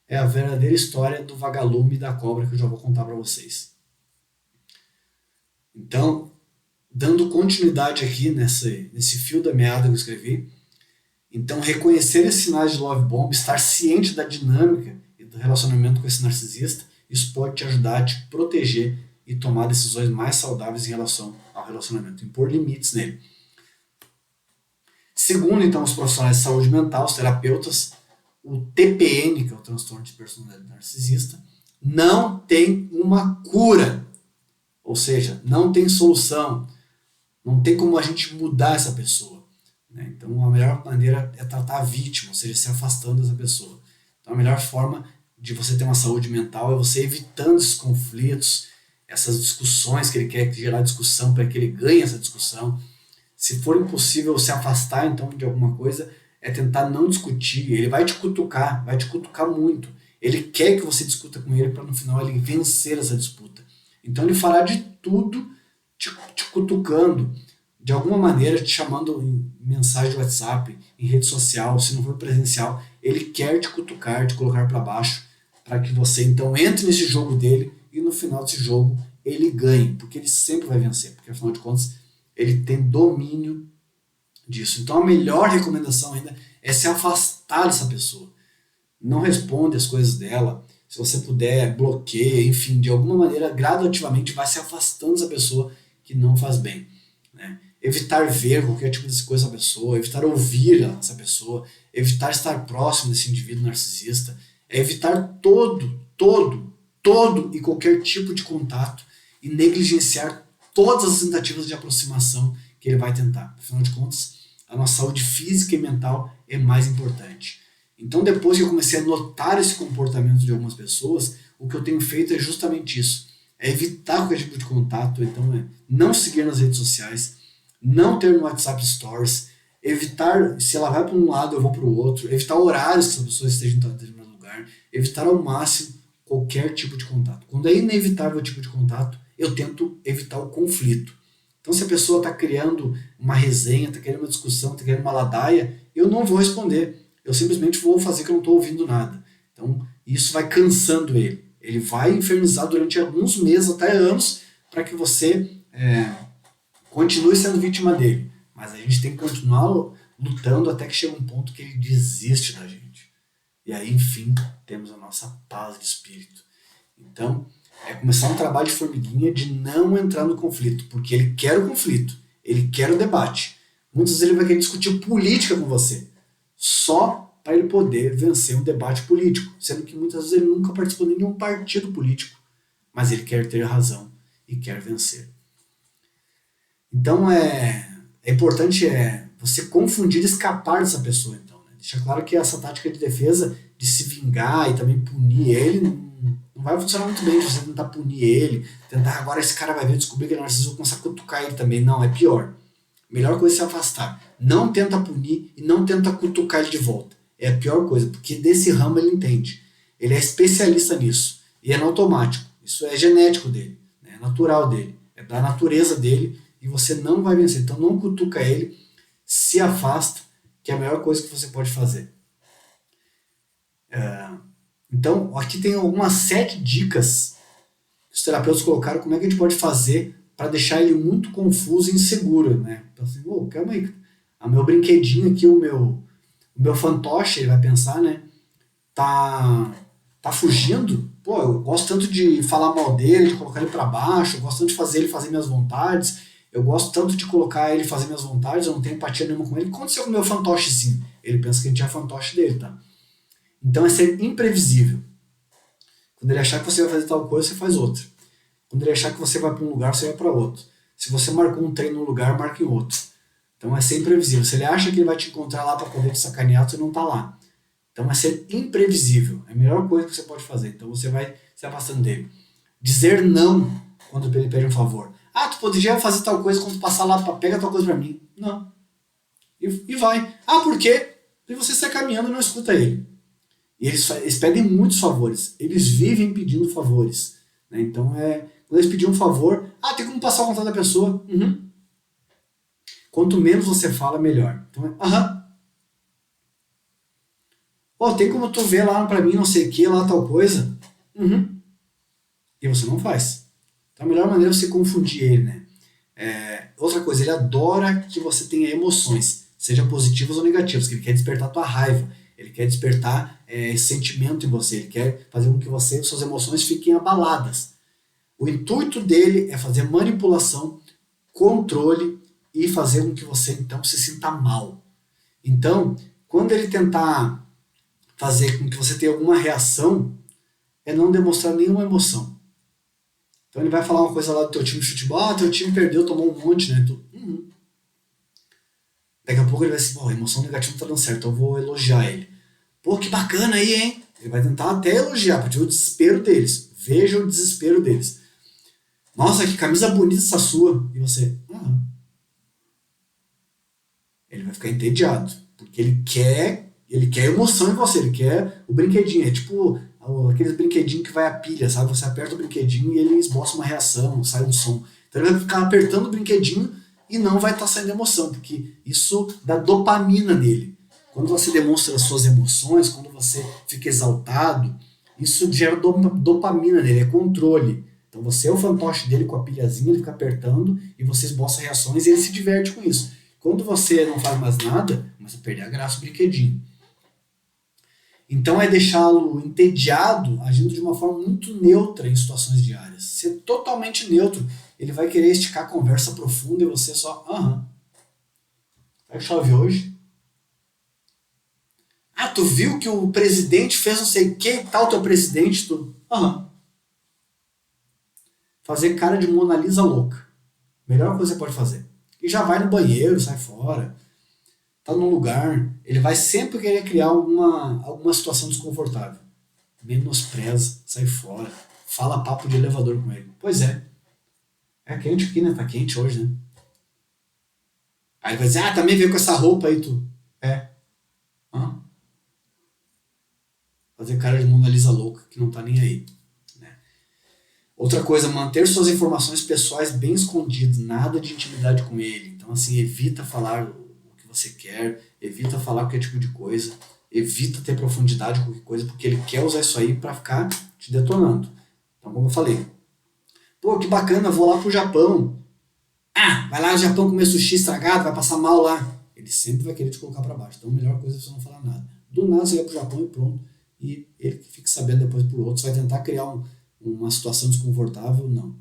é a verdadeira história do vagalume e da cobra que eu já vou contar para vocês. Então, dando continuidade aqui nesse fio da meada que eu escrevi, então reconhecer esses sinais de love bomb, estar ciente da dinâmica e do relacionamento com esse narcisista, isso pode te ajudar a te proteger e tomar decisões mais saudáveis em relação ao relacionamento, impor limites nele. Segundo, então, os profissionais de saúde mental, os terapeutas, o TPN, que é o transtorno de personalidade narcisista, não tem uma cura, ou seja, não tem solução, não tem como a gente mudar essa pessoa, né? Então a melhor maneira é tratar a vítima, ou seja, se afastando dessa pessoa. Então a melhor forma de você ter uma saúde mental é você evitando esses conflitos, essas discussões que ele quer gerar discussão para que ele ganhe essa discussão. Se for impossível se afastar então de alguma coisa, é tentar não discutir. Ele vai te cutucar muito. Ele quer que você discuta com ele para no final ele vencer essa disputa. Então ele fará de tudo te cutucando, de alguma maneira te chamando em mensagem de WhatsApp, em rede social, se não for presencial. Ele quer te cutucar, te colocar para baixo, para que você então entre nesse jogo dele e no final desse jogo ele ganhe, porque ele sempre vai vencer, porque afinal de contas ele tem domínio disso. Então a melhor recomendação ainda é se afastar dessa pessoa. Não responde as coisas dela. Se você puder, bloqueia, enfim, de alguma maneira, gradativamente vai se afastando dessa pessoa que não faz bem, né? Evitar ver qualquer tipo de coisa da pessoa, evitar ouvir essa pessoa, evitar estar próximo desse indivíduo narcisista, evitar todo e qualquer tipo de contato e negligenciar todas as tentativas de aproximação que ele vai tentar. Afinal de contas, a nossa saúde física e mental é mais importante. Então, depois que eu comecei a notar esse comportamento de algumas pessoas, o que eu tenho feito é justamente isso. É evitar qualquer tipo de contato, então é não seguir nas redes sociais, não ter no WhatsApp Stories, evitar, se ela vai para um lado, eu vou para o outro, evitar horários que essa pessoa esteja em determinado lugar, evitar ao máximo qualquer tipo de contato. Quando é inevitável o tipo de contato, eu tento evitar o conflito. Então, se a pessoa está criando uma resenha, está querendo uma discussão, está querendo uma ladaia, eu não vou responder. Eu simplesmente vou fazer que eu não estou ouvindo nada. Então, isso vai cansando ele. Ele vai infernizar durante alguns meses, até anos, para que você continue sendo vítima dele. Mas a gente tem que continuar lutando até que chega um ponto que ele desiste da gente. E aí, enfim, temos a nossa paz de espírito. Então, é começar um trabalho de formiguinha de não entrar no conflito, porque ele quer o conflito, ele quer o debate. Muitas vezes ele vai querer discutir política com você, só para ele poder vencer um debate político, sendo que muitas vezes ele nunca participou de nenhum partido político, mas ele quer ter razão e quer vencer. Então é importante você confundir e escapar dessa pessoa. Então, né? Deixa claro que essa tática de defesa de se vingar e também punir ele não vai funcionar muito bem se você tentar punir ele, tentar agora esse cara vai ver, descobrir que ele é narcisista, eu vou começar a cutucar ele também. Não, é pior. Melhor coisa é se afastar. Não tenta punir e não tenta cutucar ele de volta. É a pior coisa, porque desse ramo ele entende. Ele é especialista nisso. E é no automático. Isso é genético dele, né? É natural dele. É da natureza dele e você não vai vencer. Então não cutuca ele, se afasta, que é a melhor coisa que você pode fazer. Então, aqui tem algumas 7 dicas que os terapeutas colocaram como é que a gente pode fazer para deixar ele muito confuso e inseguro, né? Então assim, calma aí, o meu brinquedinho aqui, o meu fantoche, ele vai pensar, né? Tá fugindo? Pô, eu gosto tanto de falar mal dele, de colocar ele para baixo, eu gosto tanto de fazer ele fazer minhas vontades, Eu gosto tanto de colocar ele fazer minhas vontades, eu não tenho empatia nenhuma com ele. O que aconteceu com o meu fantochezinho? Ele pensa que a gente é fantoche dele, tá? Então é ser imprevisível. Quando ele achar que você vai fazer tal coisa, você faz outra. Quando ele achar que você vai para um lugar, você vai para outro. Se você marcou um treino num lugar, marca em outro. Então é ser imprevisível. Se ele acha que ele vai te encontrar lá para poder te sacanear, você não tá lá. Então é ser imprevisível. É a melhor coisa que você pode fazer. Então você vai se afastando dele. Dizer não quando ele pede um favor. Ah, tu poderia fazer tal coisa quando tu passar lá, pega tal coisa pra mim. Não. E vai. Ah, por quê? E você sai caminhando e não escuta ele. E eles pedem muitos favores. Eles vivem pedindo favores. Né? Então, quando eles pedirem um favor, tem como passar o contato da pessoa. Uhum. Quanto menos você fala, melhor. Então, tem como tu ver lá pra mim, não sei o que, lá tal coisa? Uhum. E você não faz. Então, a melhor maneira é você confundir ele, né? Outra coisa, ele adora que você tenha emoções, seja positivas ou negativas, que ele quer despertar a tua raiva, ele quer despertar sentimento em você, ele quer fazer com que suas emoções fiquem abaladas. O intuito dele é fazer manipulação, controle e fazer com que você então se sinta mal. Então, quando ele tentar fazer com que você tenha alguma reação, é não demonstrar nenhuma emoção. Então ele vai falar uma coisa lá do teu time de futebol, teu time perdeu, tomou um monte, né? Daqui a pouco ele vai assim, a emoção negativa não tá dando certo, então eu vou elogiar ele. Pô, que bacana aí, hein? Ele vai tentar até elogiar, porque o desespero deles. Veja o desespero deles. Nossa, que camisa bonita essa sua. E você, ele vai ficar entediado, porque ele quer emoção em você, ele quer o brinquedinho. É tipo aqueles brinquedinhos que vai a pilha, sabe? Você aperta o brinquedinho e ele esboça uma reação, sai um som. Então ele vai ficar apertando o brinquedinho e não vai estar saindo emoção, porque isso dá dopamina nele. Quando você demonstra as suas emoções, quando você fica exaltado, isso gera dopamina nele, é controle. Então você é o fantoche dele com a pilhazinha, ele fica apertando e você esboça reações e ele se diverte com isso. Quando você não faz mais nada, começa a perder a graça do brinquedinho. Então é deixá-lo entediado, agindo de uma forma muito neutra em situações diárias. Ser totalmente neutro. Ele vai querer esticar a conversa profunda e você só, Vai que chove hoje? Tu viu que o presidente fez não sei o que, tal teu presidente? Tu, Fazer cara de Mona Lisa louca. Melhor coisa que você pode fazer. E já vai no banheiro, sai fora. Tá num lugar, ele vai sempre querer criar alguma situação desconfortável. Menospreza, sai fora, fala papo de elevador com ele. Pois é. É quente aqui, né? Tá quente hoje, né? Aí ele vai dizer, também veio com essa roupa aí, tu. Fazer cara de Mona Lisa louca, que não tá nem aí. Né? Outra coisa, manter suas informações pessoais bem escondidas, nada de intimidade com ele. Então, assim, evita falar você quer, evita falar qualquer tipo de coisa, evita ter profundidade com qualquer coisa, porque ele quer usar isso aí para ficar te detonando. Então, como eu falei, pô, que bacana, vou lá pro Japão. Vai lá no Japão comer sushi estragado, vai passar mal lá. Ele sempre vai querer te colocar para baixo. Então, a melhor coisa é você não falar nada. Do nada, você vai pro Japão e pronto. E ele que fique sabendo depois por outro, você vai tentar criar uma situação desconfortável, não.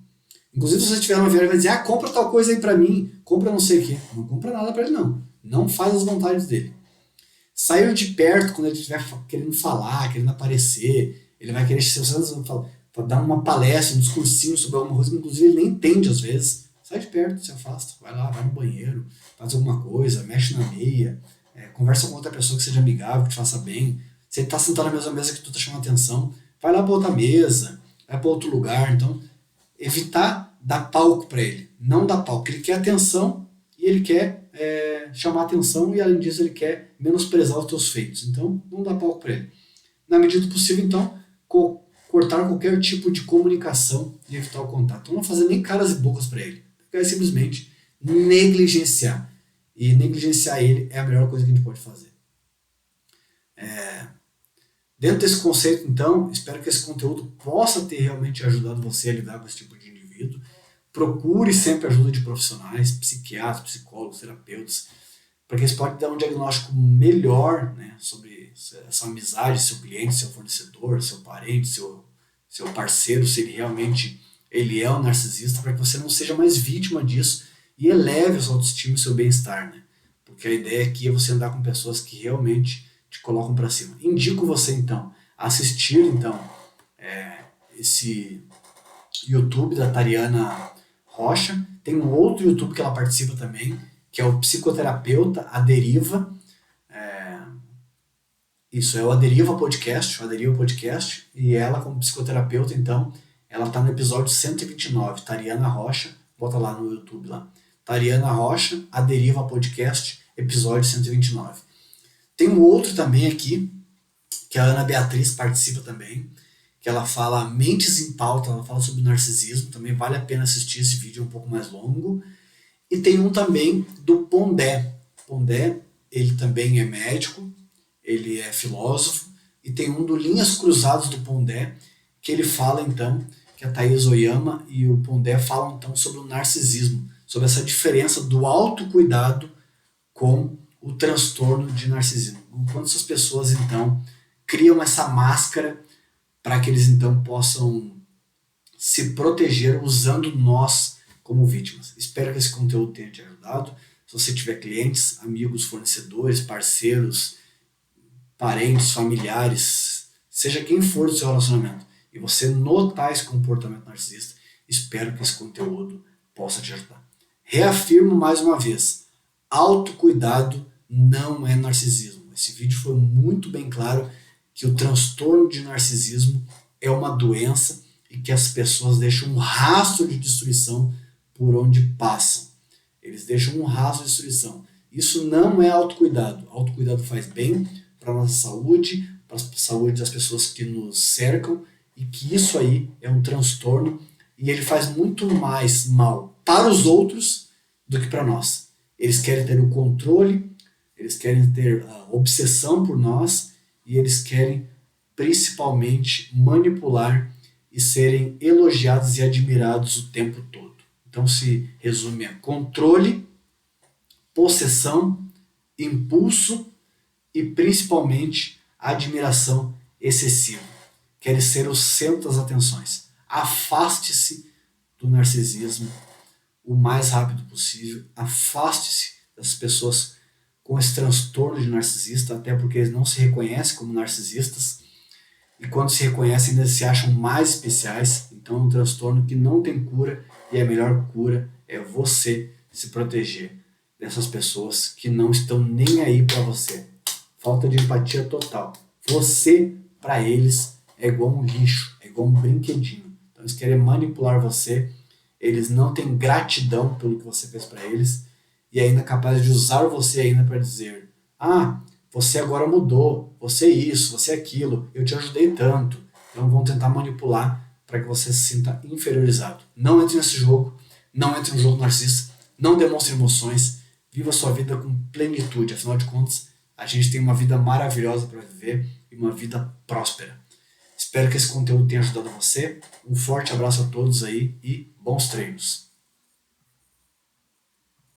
Inclusive, se você estiver numa viagem, vai dizer, compra tal coisa aí pra mim, compra não sei o quê. Não compra nada pra ele, não. Não faz as vontades dele. Saiu de perto quando ele estiver querendo falar, querendo aparecer. Ele vai querer dar uma palestra, um discursinho sobre alguma coisa que inclusive ele nem entende às vezes. Sai de perto, se afasta, vai lá, vai no banheiro, faz alguma coisa, mexe na meia, conversa com outra pessoa que seja amigável, que te faça bem. Se ele tá sentado na mesma mesa que tu tá chamando atenção, vai lá pra outra mesa, vai pra outro lugar. Então, evitar dar palco para ele. Não dar palco. Ele quer atenção e ele quer chamar atenção e, além disso, ele quer menosprezar os teus feitos. Então, não dá palco para ele. Na medida do possível, então, cortar qualquer tipo de comunicação e evitar o contato. Então, não fazer nem caras e bocas para ele. É simplesmente negligenciar. E negligenciar ele é a melhor coisa que a gente pode fazer. Dentro desse conceito, então, espero que esse conteúdo possa ter realmente ajudado você a lidar com esse tipo de indivíduo. Procure sempre ajuda de profissionais, psiquiatras, psicólogos, terapeutas, para que eles possam dar um diagnóstico melhor, né, sobre essa amizade, seu cliente, seu fornecedor, seu parente, seu parceiro, se ele realmente é um narcisista, para que você não seja mais vítima disso e eleve a sua autoestima e seu bem-estar, né? Porque a ideia aqui é você andar com pessoas que realmente te colocam para cima. Indico você, então, a assistir, então, esse YouTube da Tariana Rocha. Tem um outro YouTube que ela participa também, que é o Psicoterapeuta A Deriva. Isso é o A Deriva Podcast, e ela como psicoterapeuta, então, ela tá no episódio 129, Tariana Rocha, bota lá no YouTube lá. Tariana Rocha, A Deriva Podcast, episódio 129. Tem um outro também aqui, que a Ana Beatriz participa também, que ela fala Mentes em Pauta, ela fala sobre narcisismo, também vale a pena assistir esse vídeo, é um pouco mais longo. E tem um também do Pondé. Pondé, ele também é médico, ele é filósofo, e tem um do Linhas Cruzadas do Pondé, que ele fala então, que a Thaís Oyama e o Pondé falam então sobre o narcisismo, sobre essa diferença do autocuidado com o transtorno de narcisismo. Quando essas pessoas então criam essa máscara para que eles então possam se proteger usando nós como vítimas. Espero que esse conteúdo tenha te ajudado. Se você tiver clientes, amigos, fornecedores, parceiros, parentes, familiares, seja quem for do seu relacionamento, e você notar esse comportamento narcisista, espero que esse conteúdo possa te ajudar. Reafirmo mais uma vez, autocuidado não é narcisismo. Esse vídeo foi muito bem claro que o transtorno de narcisismo é uma doença e que as pessoas deixam um rastro de destruição por onde passam. Eles deixam um rastro de destruição. Isso não é autocuidado. Autocuidado faz bem para a nossa saúde, para a saúde das pessoas que nos cercam, e que isso aí é um transtorno e ele faz muito mais mal para os outros do que para nós. Eles querem ter o controle, eles querem ter a obsessão por nós e eles querem principalmente manipular e serem elogiados e admirados o tempo todo. Então se resume a controle, possessão, impulso e principalmente admiração excessiva. Querem ser o centro das atenções. Afaste-se do narcisismo o mais rápido possível. Afaste-se das pessoas com esse transtorno de narcisista, até porque eles não se reconhecem como narcisistas. E quando se reconhecem, ainda se acham mais especiais. Então é um transtorno que não tem cura, e a melhor cura é você se proteger dessas pessoas que não estão nem aí para você. Falta de empatia total. Você, para eles, é igual um lixo, é igual um brinquedinho. Então eles querem manipular você, eles não têm gratidão pelo que você fez para eles, e ainda capazes de usar você ainda para dizer: ah, você agora mudou, você é isso, você é aquilo, eu te ajudei tanto. Então vão tentar manipular para que você se sinta inferiorizado. Não entre nesse jogo, não entre no jogo narcisista, não demonstre emoções, viva a sua vida com plenitude. Afinal de contas, a gente tem uma vida maravilhosa para viver e uma vida próspera. Espero que esse conteúdo tenha ajudado você. Um forte abraço a todos aí e bons treinos.